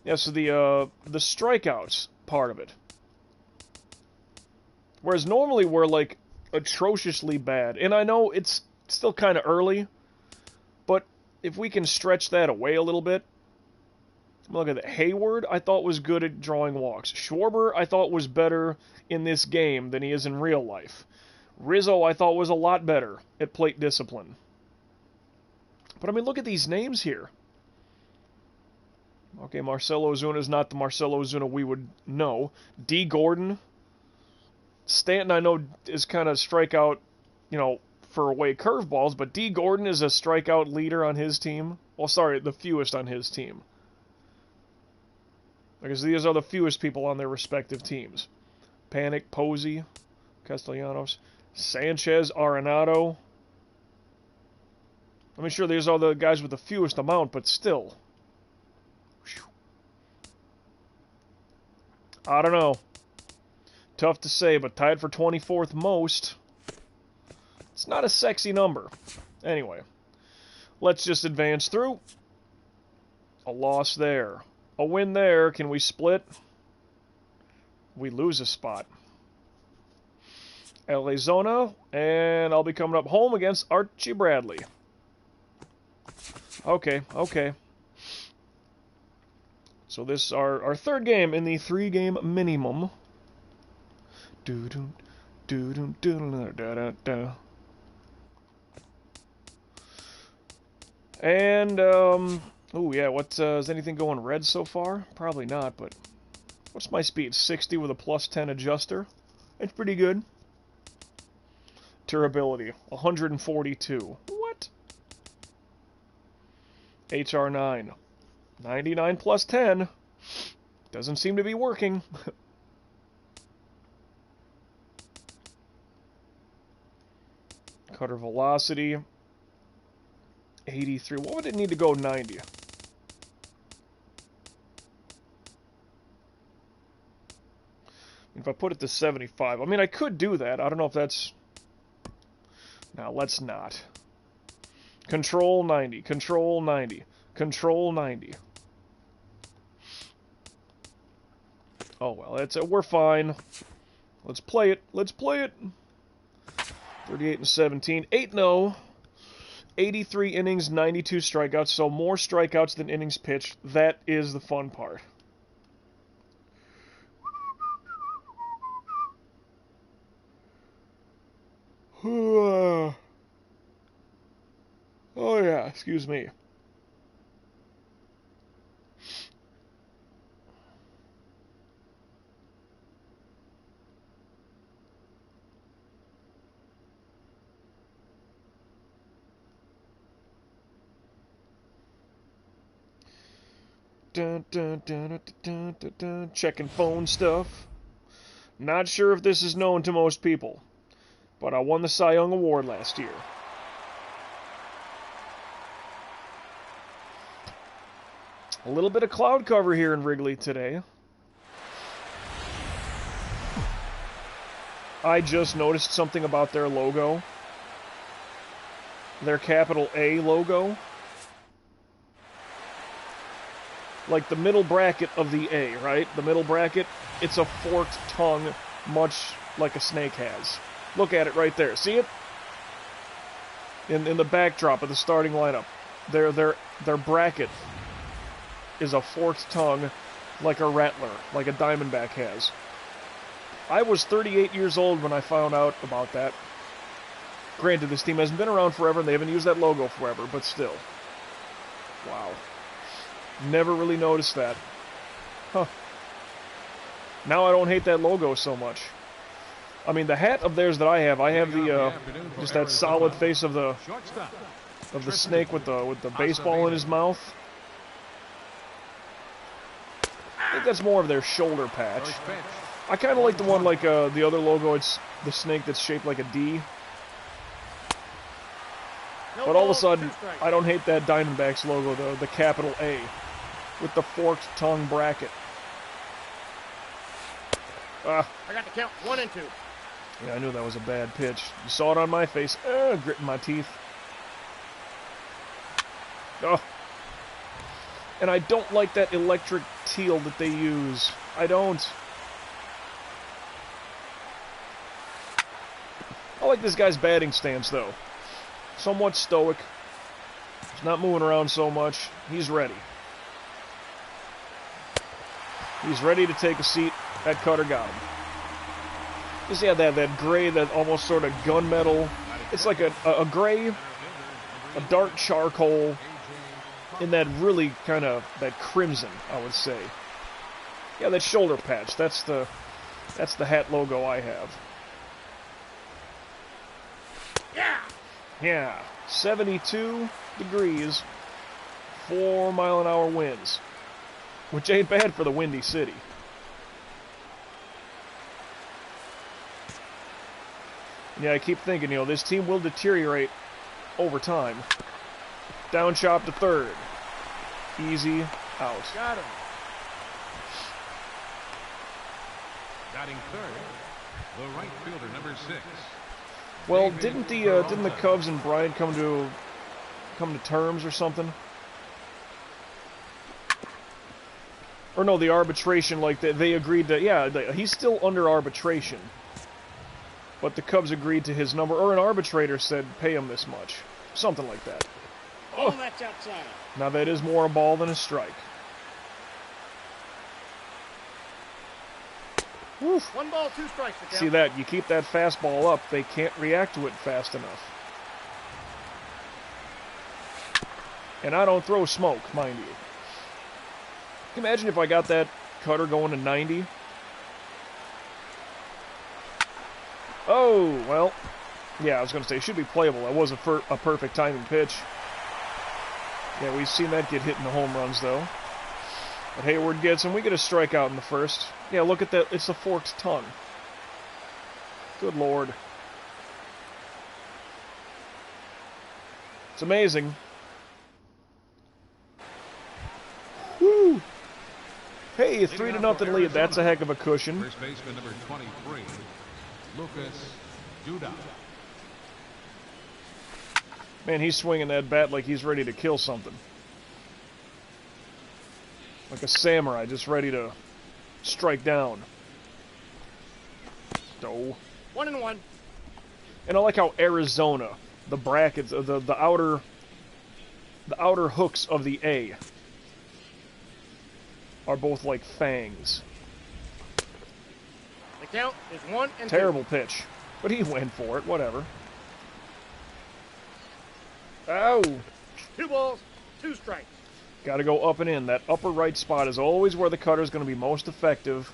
Yeah, so the strikeouts part of it. Whereas normally we're, like, atrociously bad. And I know it's still kind of early, but if we can stretch that away a little bit. Look at that. Hayward, I thought was good at drawing walks. Schwarber, I thought was better in this game than he is in real life. Rizzo, I thought was a lot better at plate discipline. But, I mean, look at these names here. Okay, Marcell Ozuna is not the Marcell Ozuna we would know. D. Gordon. Stanton, I know, is kind of strikeout, for away curveballs, but D. Gordon is a strikeout leader on his team. Well, sorry, the fewest on his team. Because these are the fewest people on their respective teams. Panic, Posey, Castellanos, Sanchez, Arenado. I mean, sure, these are the guys with the fewest amount, but still. Whew. I don't know. Tough to say, but tied for 24th most. It's not a sexy number. Anyway, let's just advance through. A loss there. A win there. Can we split? We lose a spot. Arizona, and I'll be coming up home against Archie Bradley. Okay. So this is our 3rd game in the 3-game minimum. And, oh yeah, is anything going red so far? Probably not, but what's my speed? 60 with a +10 adjuster. That's pretty good. Durability, 142. What? HR9, 99 +10. Doesn't seem to be working. Cutter velocity, 83. What would it need to go 90? If I put it to 75. I mean, I could do that. I don't know if that's... Now, let's not. Control 90. Control 90. Control 90. Oh, well, we're fine. Let's play it. Let's play it. 38-17. 8-0. 83 innings, 92 strikeouts. So more strikeouts than innings pitched. That is the fun part. Oh yeah, excuse me. Checking phone stuff. Not sure if this is known to most people, but I won the Cy Young Award last year. A little bit of cloud cover here in Wrigley today. I just noticed something about their logo. Their capital A logo. Like the middle bracket of the A, right? The middle bracket, it's a forked tongue, much like a snake has. Look at it right there. See it? In the backdrop of the starting lineup. Their bracket is a forked tongue like a rattler, like a Diamondback has. I was 38 years old when I found out about that. Granted, this team hasn't been around forever, and they haven't used that logo forever, but still. Wow. Never really noticed that. Huh. Now I don't hate that logo so much. I mean, the hat of theirs that I have the just that solid face of the snake with the baseball in his mouth. I think that's more of their shoulder patch. I kind of like the one like the other logo. It's the snake that's shaped like a D. But all of a sudden, I don't hate that Diamondbacks logo, though, the capital A, with the forked tongue bracket. I got the count, 1 and 2. Yeah, I knew that was a bad pitch. You saw it on my face, gritting my teeth. Oh. And I don't like that electric teal that they use. I don't. I like this guy's batting stance, though. Somewhat stoic. He's not moving around so much. He's ready. He's ready to take a seat. That cutter got him. Just, yeah, that gray, that almost sort of gunmetal. It's like a gray, a dark charcoal, in that really kind of, that crimson, I would say. Yeah, that shoulder patch. That's the hat logo I have. Yeah, 72 degrees, 4-mile-an-hour winds, which ain't bad for the Windy City. Yeah, I keep thinking, this team will deteriorate over time. Down chop to third. Easy out. Got him. Batting third, the right fielder, number 6. Well, didn't the Cubs and Bryant come to terms or something? Or no, the arbitration, like they agreed to. Yeah, he's still under arbitration, but the Cubs agreed to his number, or an arbitrator said pay him this much, something like that. Oh, that's outside. Now that is more a ball than a strike. Woof. 1 ball, 2 strikes. See that? You keep that fastball up, they can't react to it fast enough. And I don't throw smoke, mind you. Can you imagine if I got that cutter going to 90? Oh, well. Yeah, I was going to say, it should be playable. That was a perfect timing pitch. Yeah, we've seen that get hit in the home runs, though. But Hayward gets him. We get a strikeout in the first. Yeah, look at that. It's a forked tongue. Good Lord. It's amazing. Woo! Hey, 3-0 lead. That's a heck of a cushion. First baseman number 23, Lucas Duda. Man, he's swinging that bat like he's ready to kill something. Like a samurai, just ready to strike down. Oh. 1 and 1. And I like how Arizona, the brackets, the outer hooks of the A are both like fangs. The count is 1 and 2. Terrible pitch, but he went for it. Whatever. Ow! 2 balls, 2 strikes. Got to go up and in. That upper right spot is always where the cutter is going to be most effective.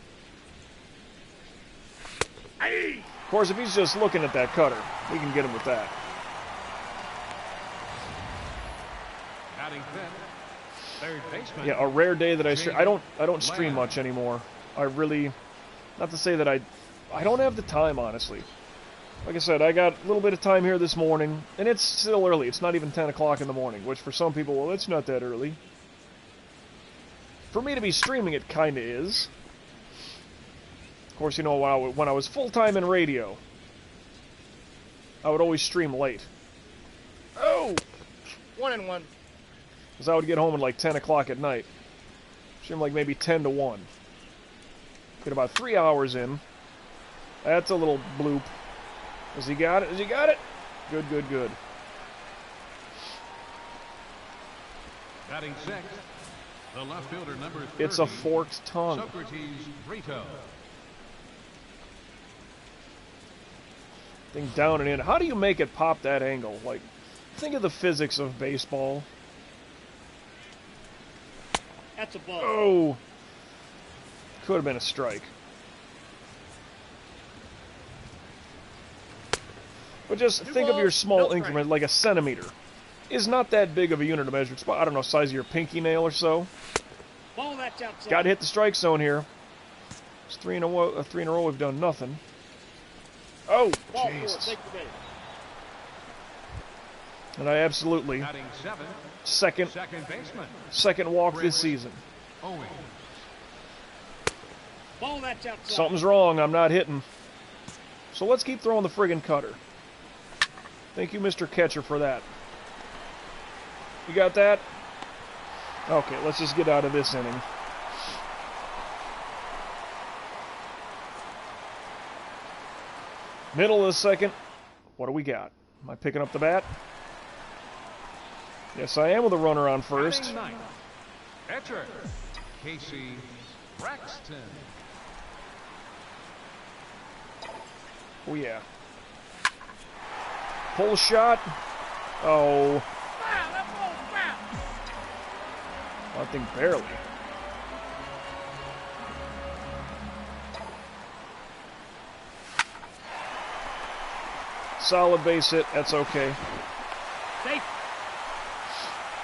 Aye. Of course, if he's just looking at that cutter, we can get him with that. Batting fifth, third baseman. Yeah, a rare day that I stream. I don't stream much anymore. I really, not to say that I don't have the time, honestly. Like I said, I got a little bit of time here this morning, and it's still early. It's not even 10 o'clock in the morning, which for some people, well, it's not that early. For me to be streaming, it kind of is. Of course, when I was full-time in radio, I would always stream late. Oh! 1 and 1. Because I would get home at like 10 o'clock at night. Stream like maybe 10 to 1. Get about 3 hours in. That's a little bloop. Has he got it? Has he got it? Good, good, good. Batting sixth, the left fielder number 30. It's a forked tongue. Socrates Brito. Thing down and in. How do you make it pop that angle? Like, think of the physics of baseball. That's a ball. Oh! Could have been a strike. But just think of your small increment, like a centimeter. Is not that big of a unit of measure. It's about, I don't know, size of your pinky nail or so. Ball that's outside. Got to hit the strike zone here. It's three in a row. We've done nothing. Oh, Ball Jesus! four, take the bait. And I absolutely Batting seven, second baseman. second walk this season. Owings. Ball that's outside. Something's wrong. I'm not hitting. So let's keep throwing the friggin' cutter. Thank you, Mr. Catcher, for that. You got that? Okay, let's just get out of this inning. Middle of the second. What do we got? Am I picking up the bat? Yes, I am, with a runner on first. Batting ninth, catcher, Casey Braxton. Oh, yeah. Pull shot. Oh. Foul, that ball's foul. I think barely. Solid base hit. That's okay. Safe.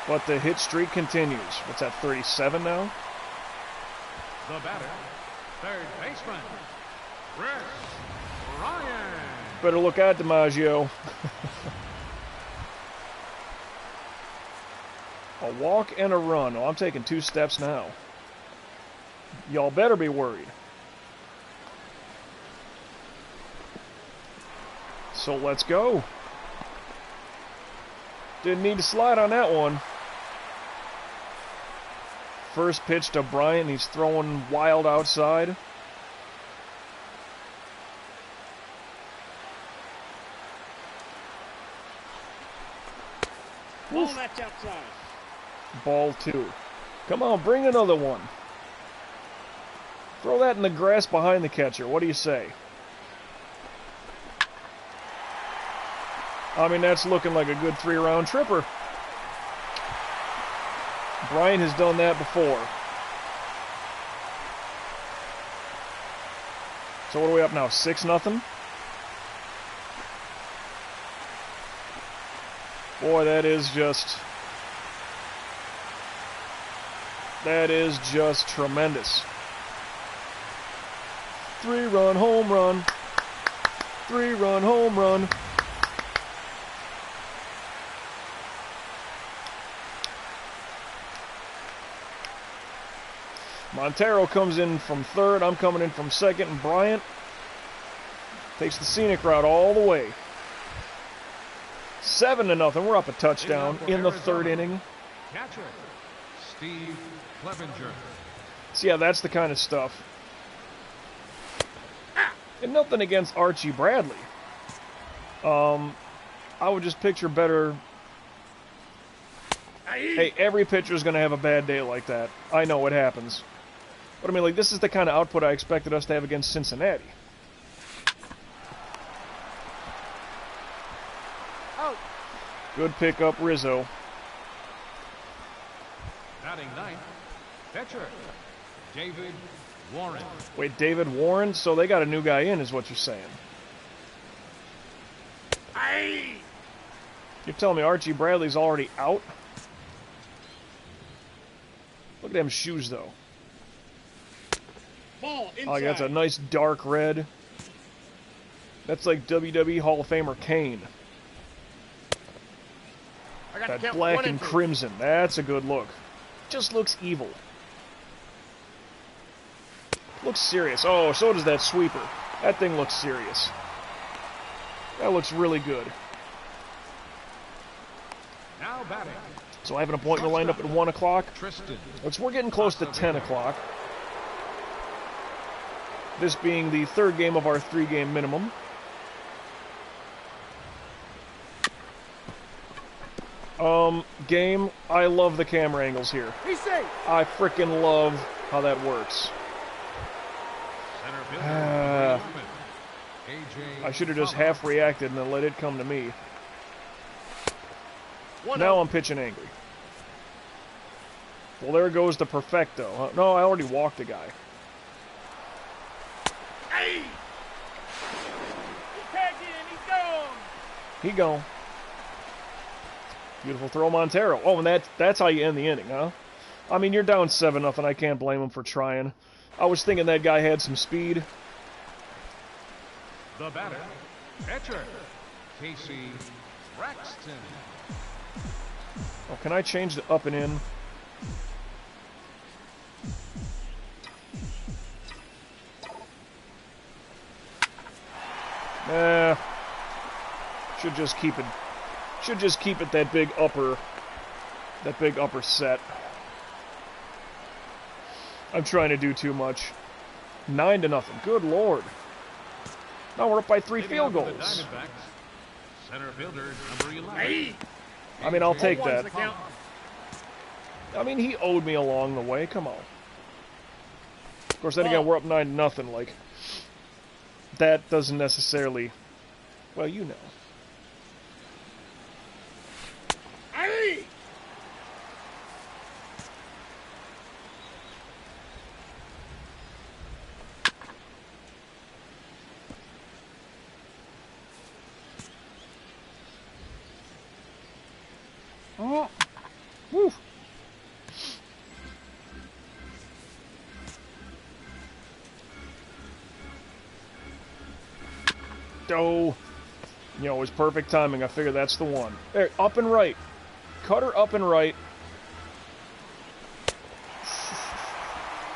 But the hit streak continues. What's that, 37 now? The batter, third baseman, Rick Ryan. Better look out, DiMaggio. A walk and a run. Oh, I'm taking 2 steps now. Y'all better be worried. So let's go. Didn't need to slide on that one. First pitch to Bryant. He's throwing wild outside. Ball that's outside. Ball 2. Come on, bring another one. Throw that in the grass behind the catcher. What do you say? I mean, that's looking like a good 3-round tripper. Brian has done that before. So what are we up now? 6-0? Boy, that is just tremendous. 3-run home run. 3-run home run. Montero comes in from third. I'm coming in from second. And Bryant takes the scenic route all the way. 7-0. We're up a touchdown in the third inning. Catcher, Steve Clevenger. So yeah, that's the kind of stuff. And nothing against Archie Bradley. I would just picture better. Hey, every pitcher's going to have a bad day like that. I know it happens. But I mean, like, this is the kind of output I expected us to have against Cincinnati. Out. Good pickup, Rizzo. Batting ninth, catcher, David Warren. Wait, David Warren? So they got a new guy in, is what you're saying. Aye. You're telling me Archie Bradley's already out? Look at them shoes, though. Ball inside. Oh, that's a nice dark red. That's like WWE Hall of Famer Kane. I got to That count black 1 and two. crimson. That's a good look. Just looks evil. Looks serious. Oh, so does that sweeper. That thing looks serious. That looks really good. Now batting, So I have an appointment lined up at 1 o'clock. Tristan. We're getting close to 10 o'clock. This being the third game of our 3-game minimum. Game, I love the camera angles here. Be safe. I frickin' love how that works. Center fielder, AJ I should have just Thomas. half reacted and then let it come to me. One Now out. I'm pitching angry. Well, there goes the perfecto. Huh? No, I already walked a guy. Hey! He tagged in. He's gone. He gone. Beautiful throw, Montero. Oh, and that's how you end the inning, huh? I mean, you're down 7-0. I can't blame him for trying. I was thinking that guy had some speed. The batter, catcher, Casey Braxton. Oh, can I change the up and in? Should just keep it. Should just keep it that big upper set. I'm trying to do too much. 9-0. Good Lord. Now we're up by 3 Leading field off for the goals. Diamondbacks, center fielder, number 11. Hey! I mean, I'll take One's that. the count. I mean, he owed me along the way. Come on. Of course, then again, we're up 9-0. Like, that doesn't necessarily. Well, you know. Hey! Oh. Woo. Oh. You know, it was perfect timing. I figure that's the one. There, up and right. Cutter up and right.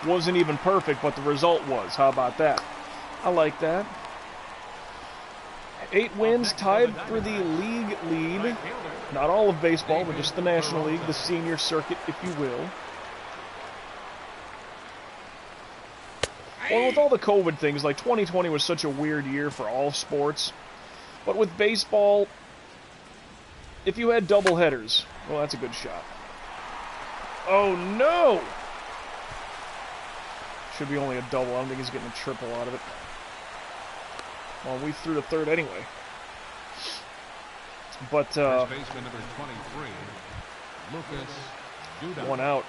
Wasn't even perfect, but the result was. How about that? I like that. 8 wins, tied for the league lead. Not all of baseball, but just the National League, the senior circuit, if you will. Well, with all the COVID things, like 2020 was such a weird year for all sports. But with baseball, if you had double headers, well, that's a good shot. Oh, no! Should be only a double. I don't think he's getting a triple out of it. Well, we threw to third anyway. But, First baseman number 23, Lucas Duda. 1 out.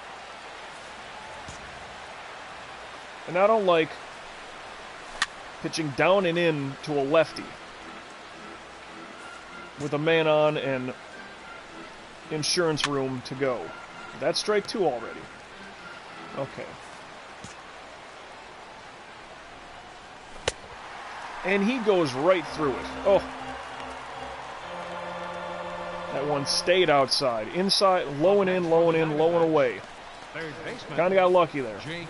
And I don't like pitching down and in to a lefty with a man on and insurance room to go. That's strike 2 already. Okay. And he goes right through it. Oh. That one stayed outside. Inside, low and in, low and in, low and away. Third baseman, Kind of got lucky there. Jake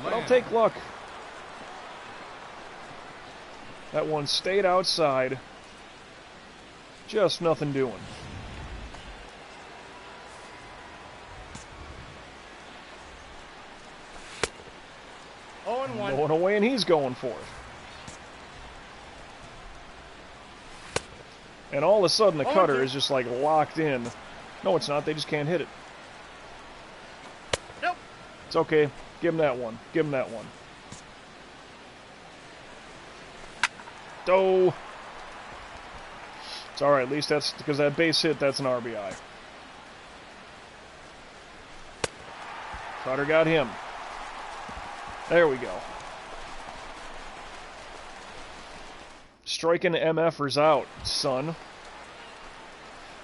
But I'll Lamb. take luck. That one stayed outside. Just nothing doing. Oh, and 1. Going away, and he's going for it. And all of a sudden, the cutter is just like locked in. No, it's not. They just can't hit it. Nope. It's okay. Give him that one. Give him that one. Oh. It's all right. At least that's because that base hit. That's an RBI. Cutter got him. There we go. Striking MFers out, son.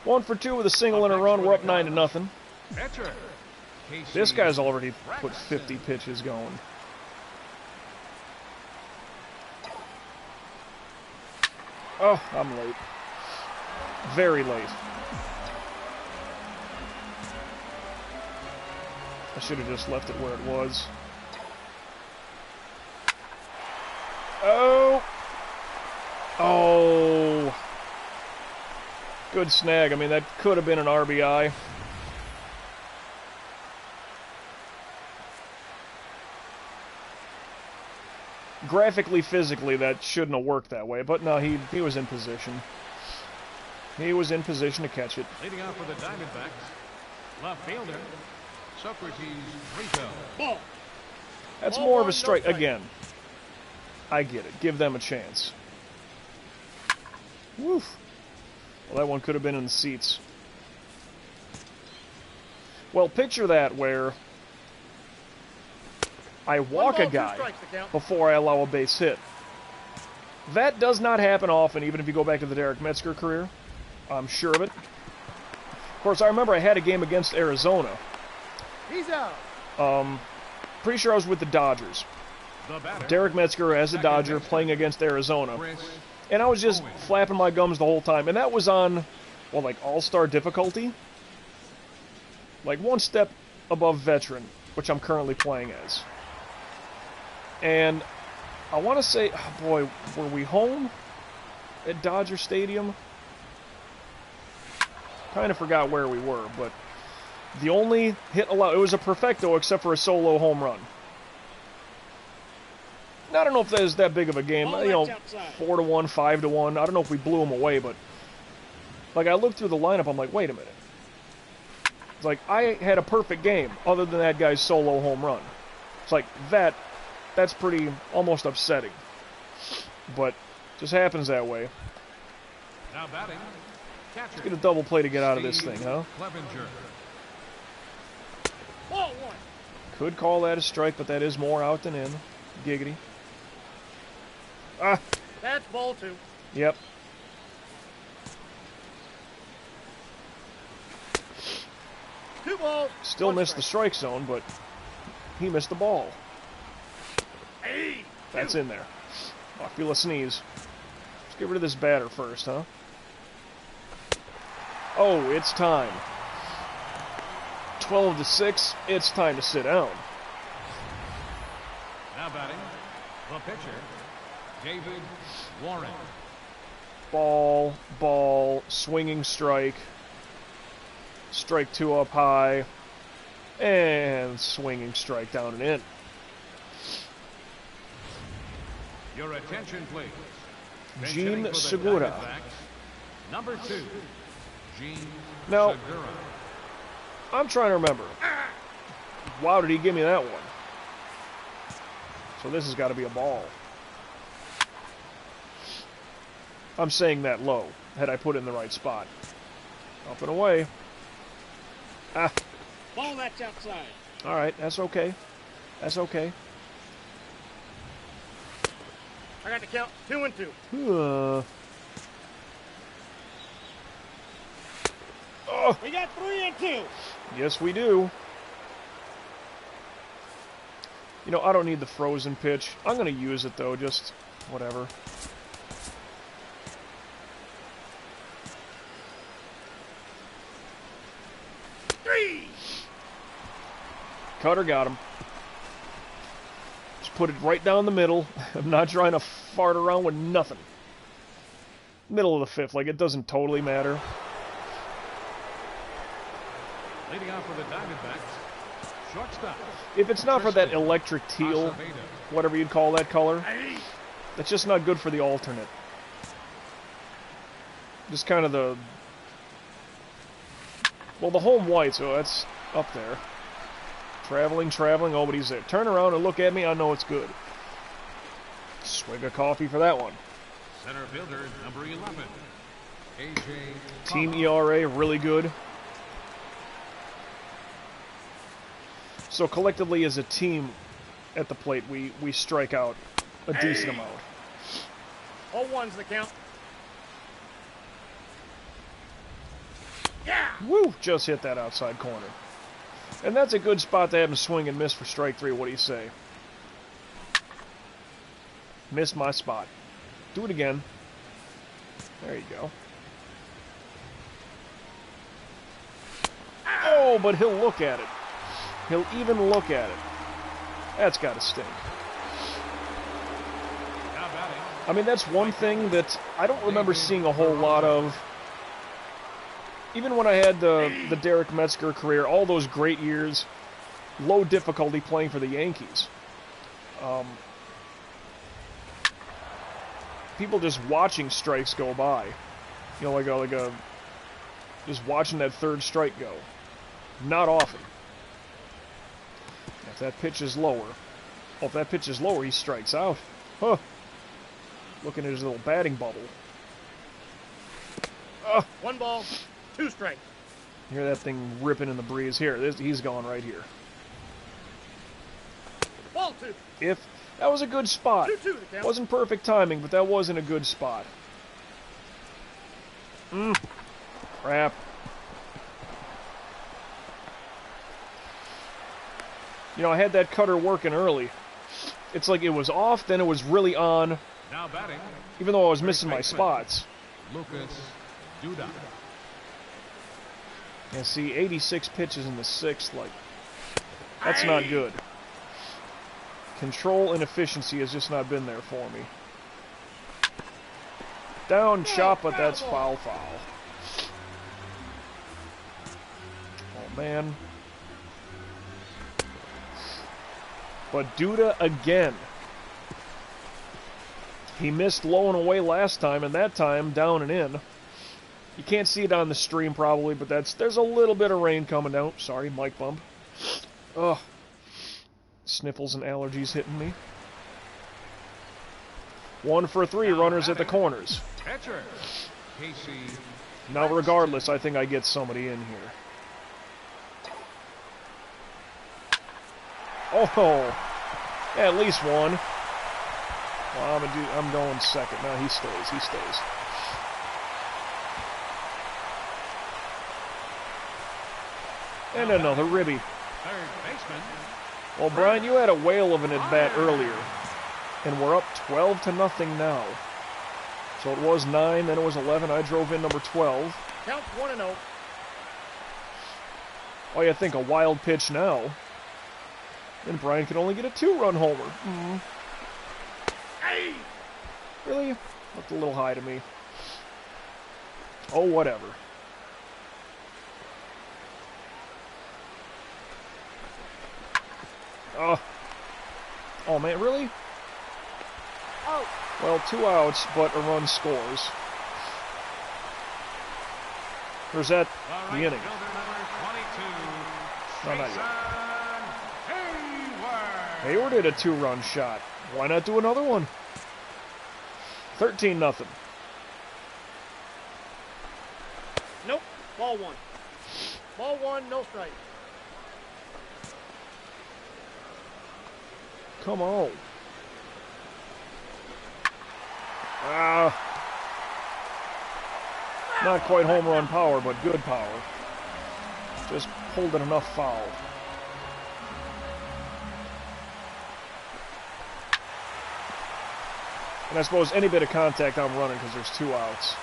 1 for 2 with a single and a run. We're up 9-0. Catcher, Casey This guy's already put 50 pitches going. Oh, I'm late. Very late. I should have just left it where it was. Oh! Oh! Good snag. I mean, that could have been an RBI. Graphically, physically, that shouldn't have worked that way. But no, he was in position. He was in position to catch it. leading off for the Diamondbacks, left fielder, Socrates Brito. Ball. That's Ball more of one, a strike. no strike. Again, I get it. Give them a chance. Woof. Well, that one could have been in the seats. Well, picture that where I walk a guy before I allow a base hit. That does not happen often, even if you go back to the Derek Metzger career. I'm sure of it. Of course, I remember I had a game against Arizona. He's out. Pretty sure I was with the Dodgers. Derek Metzger as a Dodger playing against Arizona. And I was just flapping my gums the whole time. And that was on, well, like all-star difficulty. Like one step above veteran, which I'm currently playing as. And I want to say, oh boy, were we home at Dodger Stadium? Kind of forgot where we were, but the only hit allowed, it was a perfecto except for a solo home run. Now, I don't know if that is that big of a game, you know, 4-1, 5-1. I don't know if we blew them away, but like I looked through the lineup, I'm like, wait a minute. It's like I had a perfect game other than that guy's solo home run. It's like that's pretty almost upsetting. But just happens that way. Now batting. Let's get a double play to get out of this thing, huh? Ball one. Could call that a strike, but that is more out than in. Giggity. Ah! That's ball two. Yep. Two balls. Still missed the strike zone, but he missed the ball. Hey. That's in there. Oh, I feel a sneeze. Let's get rid of this batter first, huh? Oh, it's time. 12-6. It's time to sit down. Now batting, the pitcher, David Warren. Ball, swinging strike. Strike two up high. And swinging strike down and in. Your attention, please. Gene Segura. Number 2, Gene Now, Segura. I'm trying to remember. Wow, did he give me that one? So this has got to be a ball. I'm saying that low, had I put it in the right spot. Up and away. Ah. Ball that's outside. All right, that's okay. That's okay. I got the count 2-2. Oh. We got 3-2. Yes, we do. You know, I don't need the frozen pitch. I'm going to use it, though, just whatever. Cutter got him. Just put it right down the middle. I'm not trying to fart around with nothing. Middle of the fifth, like it doesn't totally matter. Leading off for the Diamondbacks, shortstop. If it's not for that electric teal, whatever you'd call that color, that's just not good for the alternate. Just kind of the... Well, the home white, so that's up there. Traveling, oh, but he's there. Turn around and look at me, I know it's good. Swig of coffee for that one. Center fielder, number 11, AJ. Team ERA, really good. So collectively as a team at the plate, we strike out a decent amount. 0-1's the count. Yeah! Woo! Just hit that outside corner. And that's a good spot to have him swing and miss for strike three. What do you say? Missed my spot. Do it again. There you go. Oh, but he'll look at it. He'll even look at it. That's got to stink. I mean, that's one thing that I don't remember seeing a whole lot of. Even when I had the Derek Metzger career, all those great years, low difficulty playing for the Yankees. People just watching strikes go by. You know, like a just watching that third strike go. Not often. If that pitch is lower, if that pitch is lower, he strikes out. Huh. Looking at his little batting bubble. 1 ball, 2 strikes. Hear that thing ripping in the breeze. Here, he's gone right here. Ball 2. If that was a good spot. 2-2 the count. Wasn't perfect timing, but that wasn't a good spot. Crap. You know, I had that cutter working early. It's like it was off, then it was really on. Now batting. Even though I was missing my spots. Lucas Duda. Yeah, see, 86 pitches in the 6th, like, that's not good. Control and efficiency has just not been there for me. Down, chop, but that's foul. Oh, man. But Duda again. He missed low and away last time, and that time down and in. You can't see it on the stream probably, but there's a little bit of rain coming down. Sorry, mic bump. Ugh. Sniffles and allergies hitting me. 1 for 3 runners at the corners. Catcher. Casey. Now regardless, I think I get somebody in here. Oh, yeah, at least one. Well, I'm going second. No, he stays. And another ribby. Third baseman. Well, Brian, you had a whale of an at-bat earlier. And we're up 12-0 now. So it was 9, then it was 11. I drove in number 12. Count 1-0. Oh, you think a wild pitch now. Then Brian could only get a 2-run homer. Hey! Really? Looked a little high to me. Oh, whatever. Oh, man, really? Out. Well, 2 outs, but a run scores. Or is that the inning? No, not yet. Hayward hit a 2-run shot. Why not do another one? 13-0. Nope. Ball 1. Ball 1, no strike. Come on. Not quite home run power, but good power. Just pulled it enough foul. And I suppose any bit of contact I'm running because there's 2 outs.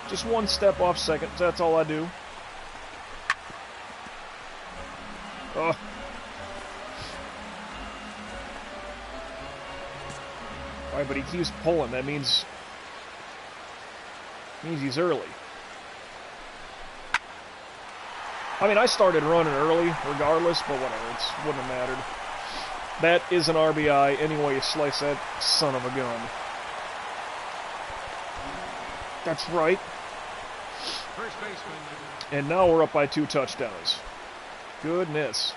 Just 1 step off second, that's all I do. Ugh. Alright, but he keeps pulling. That means he's early. I mean, I started running early, regardless, but whatever. It wouldn't have mattered. That is an RBI. Anyway, you slice that son of a gun. That's right. First baseman. And now we're up by 2 touchdowns. Goodness.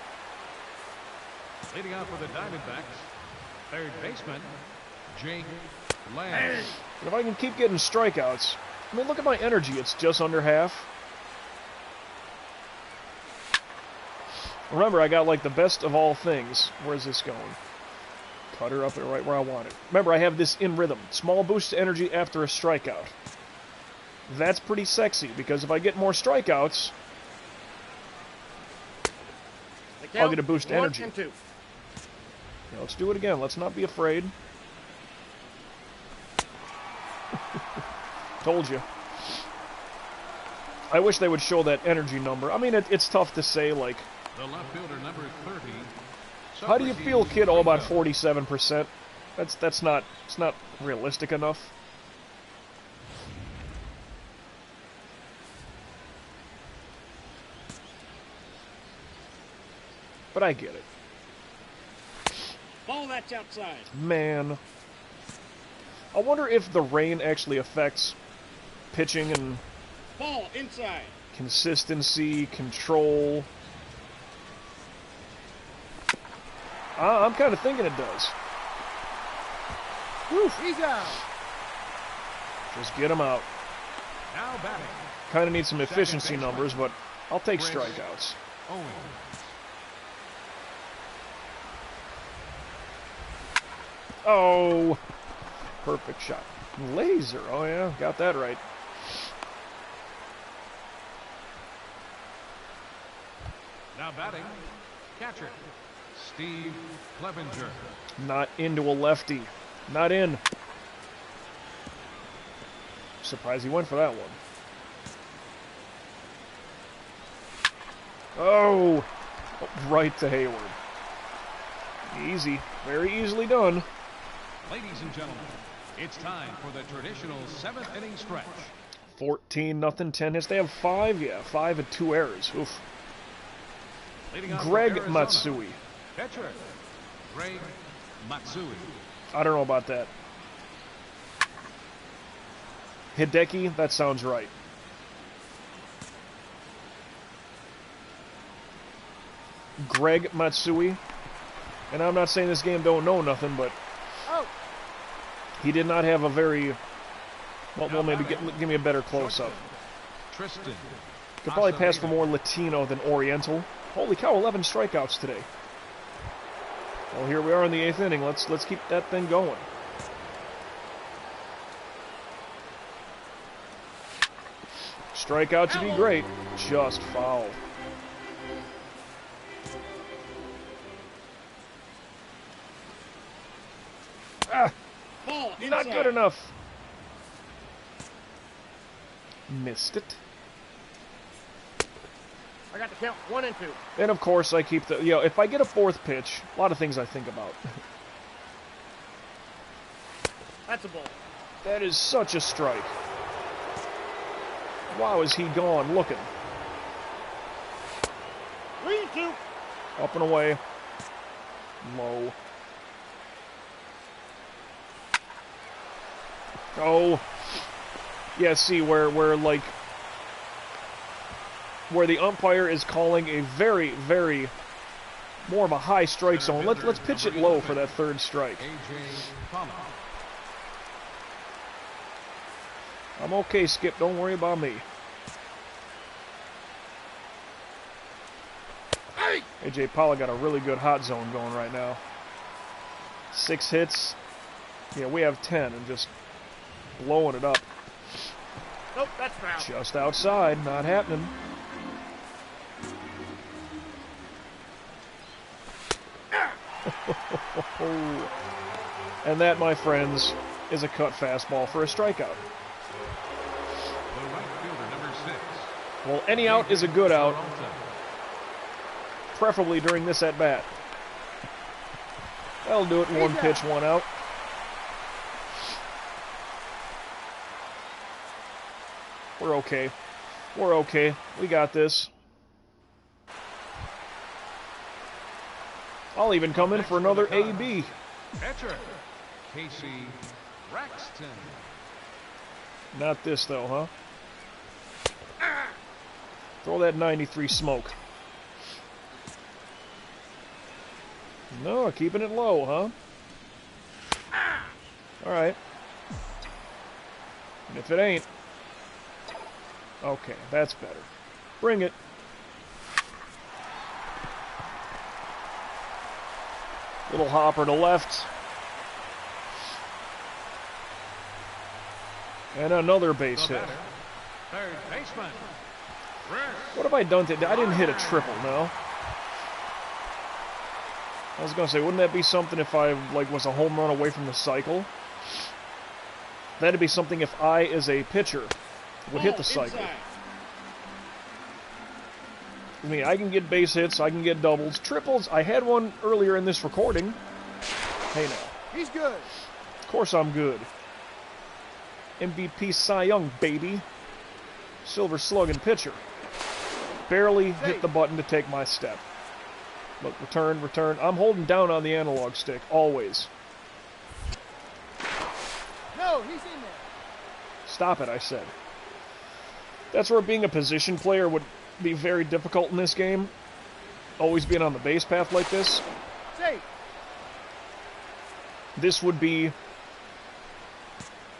Leading off for the Diamondbacks, third baseman, Jake Lamb. If I can keep getting strikeouts, I mean, look at my energy. It's just under half. Remember, I got like the best of all things. Where's this going? Cutter up there right where I want it. Remember, I have this in rhythm. Small boost to energy after a strikeout. That's pretty sexy, because if I get more strikeouts, I'll get a boost to energy. 1 and 2. Now, let's do it again. Let's not be afraid. Told you. I wish they would show that energy number. I mean, it's tough to say, like, The left fielder, number 30. how do you feel, kid? Oh, about 47%. It's not realistic enough. But I get it. Ball that's outside. Man. I wonder if the rain actually affects pitching and Ball inside. consistency, control. I'm kind of thinking it does. Whew. He's out. Just get him out. Now batting. Kind of need some efficiency baseman. numbers, but I'll take Chris strikeouts. Owens. Oh, perfect shot. Laser. Oh, yeah, got that right. Now batting. Catcher. Steve Clevenger. Not into a lefty. Not in. Surprised he went for that one. Oh, right to Hayward. Easy. Very easily done. Ladies and gentlemen, it's time for the traditional 7th inning stretch. 14-0, 10 hits. They have 5? Yeah, 5 and 2 errors. Oof. Leading off Greg for Arizona, Matsui. Pitcher. Greg Matsui. I don't know about that. Hideki? That sounds right. Greg Matsui. And I'm not saying this game don't know nothing, but he did not have a very... Well, maybe give me a better close-up. Tristan. Could probably pass for more Latino than Oriental. Holy cow, 11 strikeouts today. Well, here we are in the 8th inning. Let's keep that thing going. Strikeout to be great. Just foul. Ah! Ball Not inside. good enough. Missed it. I got the count. 1 and 2. And of course, I keep the... if I get a 4th pitch, a lot of things I think about. That's a ball. That is such a strike. Wow, is he gone looking. 3 and 2. Up and away. Low. Oh. Yeah, see, where the umpire is calling a very, very more of a high strike zone. Let's pitch it low for that 3rd strike. I'm okay, Skip. Don't worry about me. AJ Pollock got a really good hot zone going right now. 6 hits. Yeah, we have 10 and just blowing it up. Nope, that's foul. Just outside. Not happening. And that, my friends, is a cut fastball for a strikeout. The right fielder, number 6. Well, any out is a good out, preferably during this at-bat. That'll do it. 1 pitch, 1 out. We're okay. We're okay. We got this. I'll even come in for another AB. Pitcher. Casey Braxton. Not this, though, huh? Throw that 93 smoke. No, keeping it low, huh? Alright. And if it ain't... Okay, that's better. Bring it. Little hopper to left. And another base hit. Third baseman. What have I done today? I didn't hit a triple, no. I was gonna say, wouldn't that be something if I was a home run away from the cycle? That'd be something if I, as a pitcher, would hit the cycle. I mean, I can get base hits, I can get doubles, triples. I had one earlier in this recording. Hey now. He's good. Of course I'm good. MVP Cy Young, baby. Silver slugging pitcher. Barely hit the button to take my step. Look, return, return. I'm holding down on the analog stick, always. No, he's in there. Stop it, I said. That's where being a position player would be very difficult in this game. Always being on the base path like this. Safe. This would be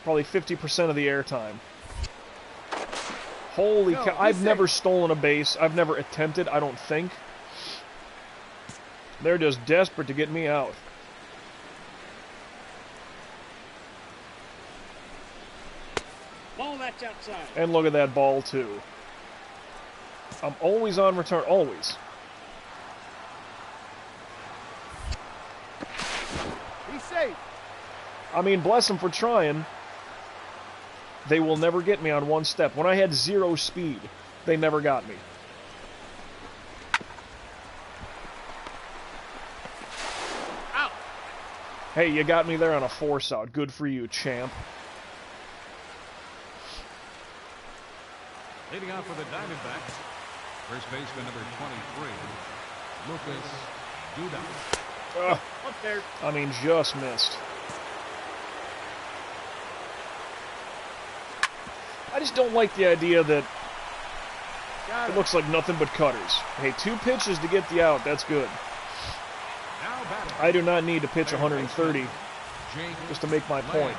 Probably 50% of the airtime. Holy cow. I've never stolen a base. I've never attempted, I don't think. They're just desperate to get me out. Ball that's outside. And look at that ball, too. I'm always on return. Always. He's safe. I mean, bless them for trying. They will never get me on one step. When I had 0 speed, they never got me. Out. Hey, you got me there on a force out. Good for you, champ. Leading off for the Diamondbacks, first baseman number 23, Lucas Duda. Up there. I mean, just missed. I just don't like the idea that it looks like nothing but cutters. Hey, 2 pitches to get the out. That's good. Now batting. I do not need to pitch 130 just to make my point.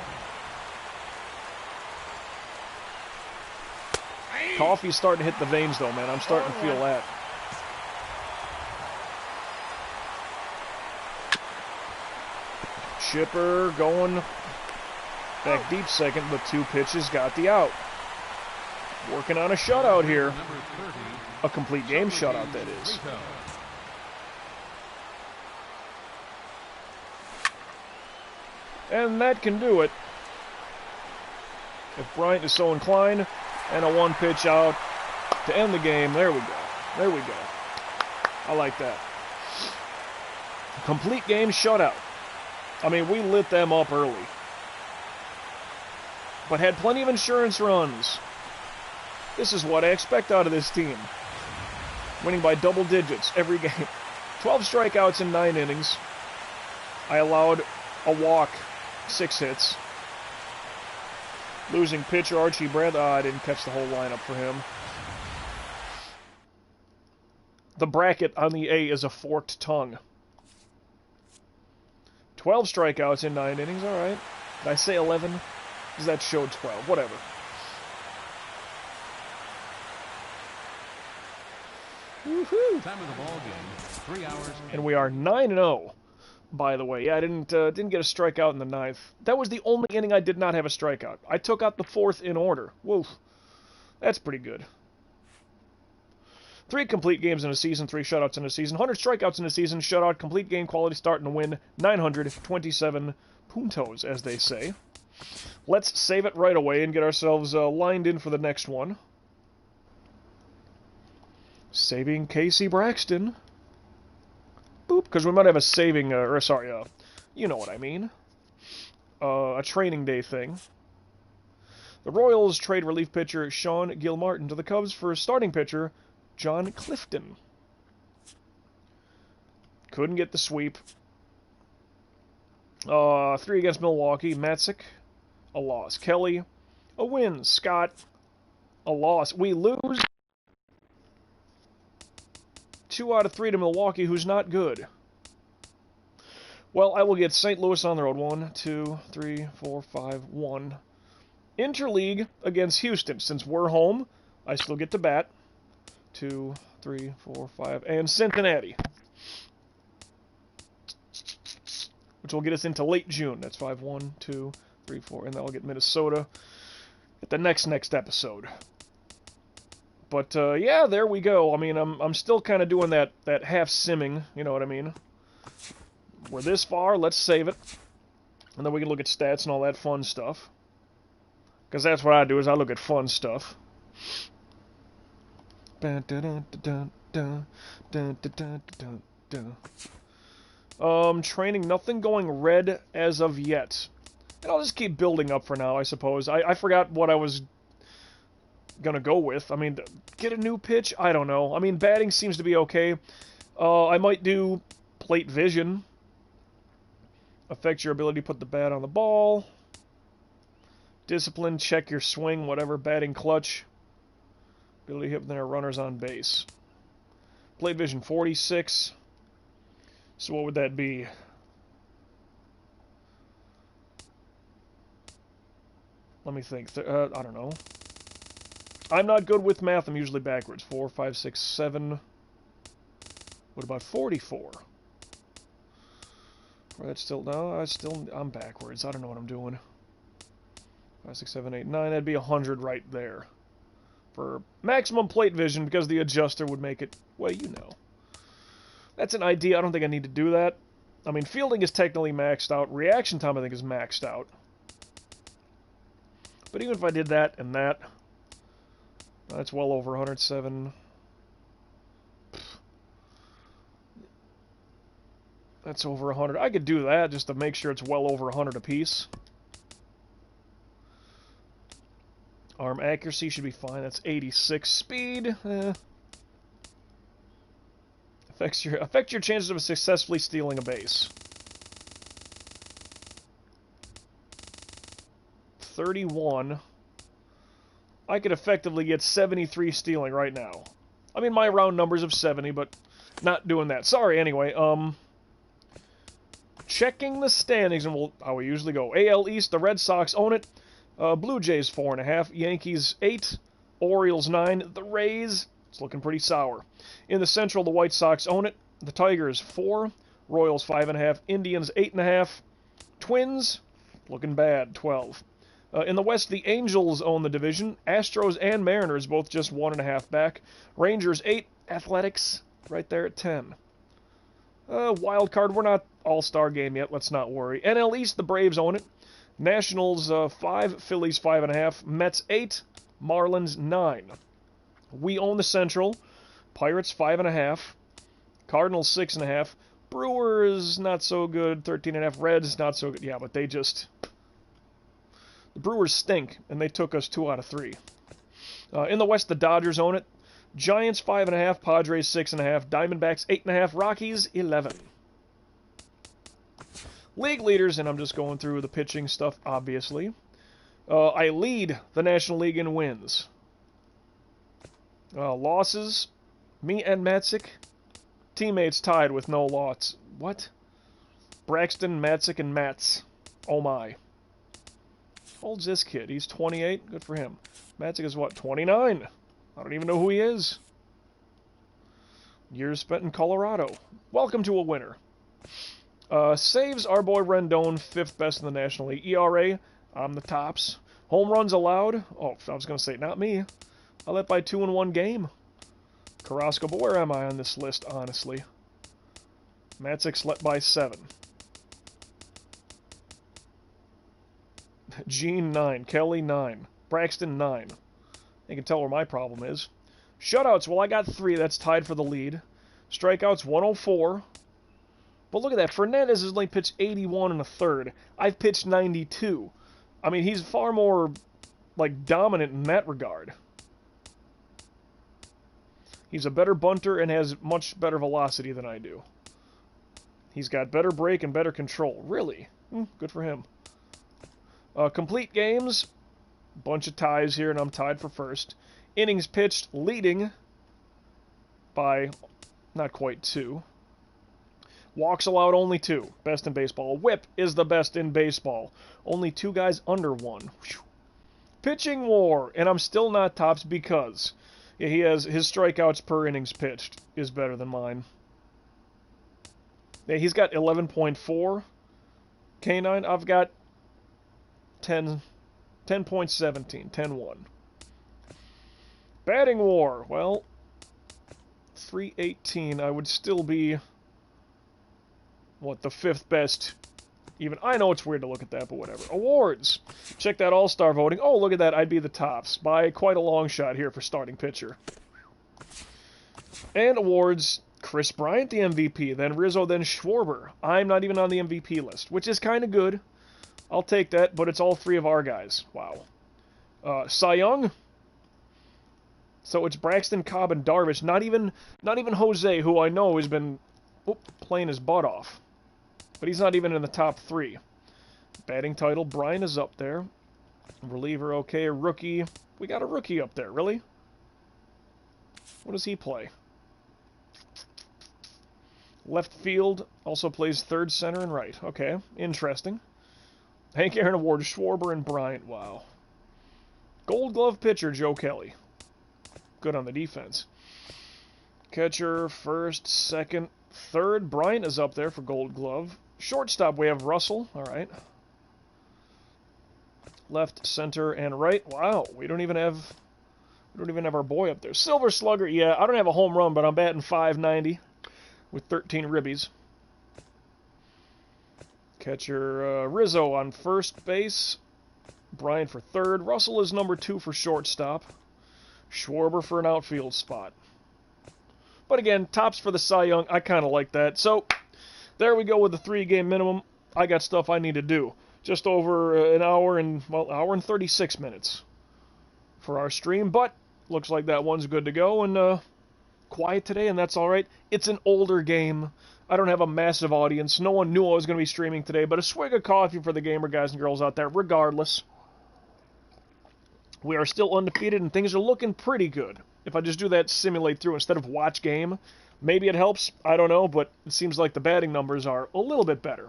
Coffee's starting to hit the veins, though, man. I'm starting to feel that. Chipper going back deep second, but 2 pitches got the out. Working on a shutout here. A complete game shutout, that is. And that can do it. If Bryant is so inclined. And a 1-pitch out to end the game. There we go. There we go. I like that. Complete game shutout. I mean, we lit them up early. But had plenty of insurance runs. This is what I expect out of this team. Winning by double digits every game. 12 strikeouts in 9 innings. I allowed a walk, 6 hits. Losing pitcher Archie Brandt. I didn't catch the whole lineup for him. The bracket on the A is a forked tongue. 12 strikeouts in 9 innings. All right. Did I say 11? Because that showed 12. Whatever. Woohoo! Time of the ball game, 3 hours. And we are 9-0. By the way, yeah, I didn't get a strikeout in the 9th. That was the only inning I did not have a strikeout. I took out the 4th in order. Woof. That's pretty good. 3 complete games in a season, 3 shutouts in a season, 100 strikeouts in a season, shutout, complete game, quality start, and a win. 927 puntos, as they say. Let's save it right away and get ourselves lined in for the next one. Saving Casey Braxton. Boop, because we might have a saving, you know what I mean. A training day thing. The Royals trade relief pitcher Sean Gilmartin to the Cubs for starting pitcher John Clifton. Couldn't get the sweep. 3 against Milwaukee. Matzik, a loss. Kelly, a win. Scott, a loss. We lose 2 out of 3 to Milwaukee, who's not good. Well, I will get St. Louis on the road. 1, 2, 3, 4, 5, 1. Interleague against Houston. Since we're home, I still get to bat. 2, 3, 4, 5. And Cincinnati. Which will get us into late June. That's 5, 1, 2, 3, 4. And then I'll get Minnesota at the next episode. But, yeah, there we go. I mean, I'm still kind of doing that half simming, you know what I mean? We're this far, let's save it. And then we can look at stats and all that fun stuff. Because that's what I do, is I look at fun stuff. Training, nothing going red as of yet. And I'll just keep building up for now, I suppose. I forgot what I was gonna go with. I mean, get a new pitch? I don't know. I mean, batting seems to be okay. I might do plate vision. Affects your ability to put the bat on the ball. Discipline, check your swing, whatever. Batting clutch. Ability to hit when there are runners on base. Plate vision 46. So what would that be? Let me think. I don't know. I'm not good with math. I'm usually backwards. 4, 5, 6, 7. What about 44? Or that's still... No, I'm backwards. I don't know what I'm doing. 5, 6, 7, 8, 9. That'd be 100 right there. For maximum plate vision, because the adjuster would make it... Well, you know. That's an idea. I don't think I need to do that. I mean, fielding is technically maxed out. Reaction time, I think, is maxed out. But even if I did that and that... That's well over 107. That's over 100. I could do that just to make sure it's well over 100 apiece. Arm accuracy should be fine. That's 86. Speed, affects your chances of successfully stealing a base. 31. I could effectively get 73 stealing right now. I mean, my round number's of 70, but not doing that. Sorry, anyway. Checking the standings, and how we usually go. AL East, the Red Sox own it. Blue Jays 4.5, Yankees 8, Orioles 9, the Rays, it's looking pretty sour. In the Central, the White Sox own it. The Tigers 4, Royals 5.5, Indians 8.5, Twins looking bad 12. In the West, the Angels own the division. Astros and Mariners both just 1.5 back. Rangers 8, Athletics right there at 10. Wild card, we're not all-star game yet, let's not worry. NL East, the Braves own it. Nationals 5, Phillies 5.5, Mets 8, Marlins 9. We own the Central. Pirates 5.5, Cardinals 6.5, Brewers not so good, 13.5, Reds not so good. Yeah, but they just... The Brewers stink, and they took us 2 out of 3. In the West, the Dodgers own it. Giants 5.5, Padres 6.5, Diamondbacks 8.5, Rockies 11. League leaders, and I'm just going through the pitching stuff, obviously. I lead the National League in wins. Losses, me and Matzik. Teammates tied with no loss. What? Braxton, Matzik, and Mats. Oh my. How old's this kid? He's 28? Good for him. Matzik is what, 29? I don't even know who he is. Years spent in Colorado. Welcome to a winner. Saves, our boy Rendon, 5th best in the National League. ERA, I'm the tops. Home runs allowed. Oh, I was going to say, not me. I led by 2 in 1 game. Carrasco, but where am I on this list, honestly? Matzik's let by 7. Gene, 9. Kelly, 9. Braxton, 9. You can tell where my problem is. Shutouts, well, I got 3. That's tied for the lead. Strikeouts, 104. But look at that. Fernandez has only pitched 81 1/3. I've pitched 92. I mean, he's far more, like, dominant in that regard. He's a better bunter and has much better velocity than I do. He's got better break and better control. Really? Good for him. Complete games. Bunch of ties here, and I'm tied for first. Innings pitched, leading by not quite 2. Walks allowed, only 2. Best in baseball. Whip is the best in baseball. Only 2 guys under 1. Whew. Pitching war, and I'm still not tops because he has his strikeouts per innings pitched is better than mine. Yeah, he's got 11.4 K9. I've got 10.17, 10.1. Batting war, well, 318. I would still be, what, the 5th best. Even I know it's weird to look at that, but whatever. Awards. Check that all-star voting. Oh, look at that. I'd be the tops by quite a long shot here for starting pitcher. And awards. Chris Bryant, the MVP. Then Rizzo, then Schwarber. I'm not even on the MVP list, which is kind of good. I'll take that, but it's all 3 of our guys. Wow. Cy Young. So it's Braxton, Cobb, and Darvish. Not even Jose, who I know has been playing his butt off. But he's not even in the top 3. Batting title, Brian is up there. Reliever, okay. Rookie, we got a rookie up there, really? What does he play? Left field, also plays third, center, and right. Okay, interesting. Hank Aaron Award, Schwarber and Bryant, wow. Gold Glove pitcher, Joe Kelly. Good on the defense. Catcher, first, second, third. Bryant is up there for Gold Glove. Shortstop, we have Russell. All right. Left, center, and right. Wow, we don't even have our boy up there. Silver Slugger, yeah, I don't have a home run, but I'm batting .590 with 13 ribbies. Catcher, Rizzo on first base. Bryant for third. Russell is number 2 for shortstop. Schwarber for an outfield spot. But again, tops for the Cy Young. I kind of like that. So, there we go with the 3-game minimum. I got stuff I need to do. Just over an hour and 36 minutes for our stream. But, looks like that one's good to go. And, quiet today, and that's alright. It's an older game. I don't have a massive audience. No one knew I was going to be streaming today. But a swig of coffee for the gamer guys and girls out there, regardless. We are still undefeated, and things are looking pretty good. If I just do that simulate through instead of watch game, maybe it helps. I don't know, but it seems like the batting numbers are a little bit better.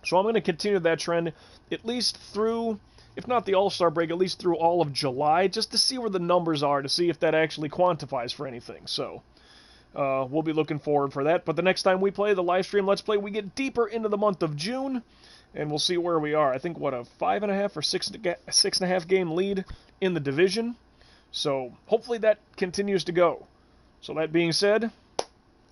So I'm going to continue that trend at least through, if not the All-Star break, at least through all of July, just to see where the numbers are, to see if that actually quantifies for anything. So we'll be looking forward for that. But the next time we play the live stream Let's Play, we get deeper into the month of June. And we'll see where we are. I think, what, a 5.5 or 6.5 game lead in the division. So, hopefully that continues to go. So, that being said,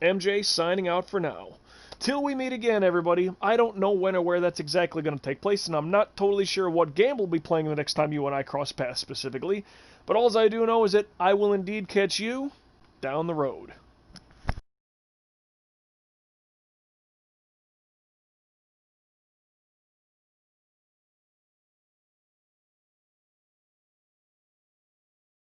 MJ signing out for now. Till we meet again, everybody. I don't know when or where that's exactly going to take place, and I'm not totally sure what game we'll be playing the next time you and I cross paths specifically. But all I do know is that I will indeed catch you down the road.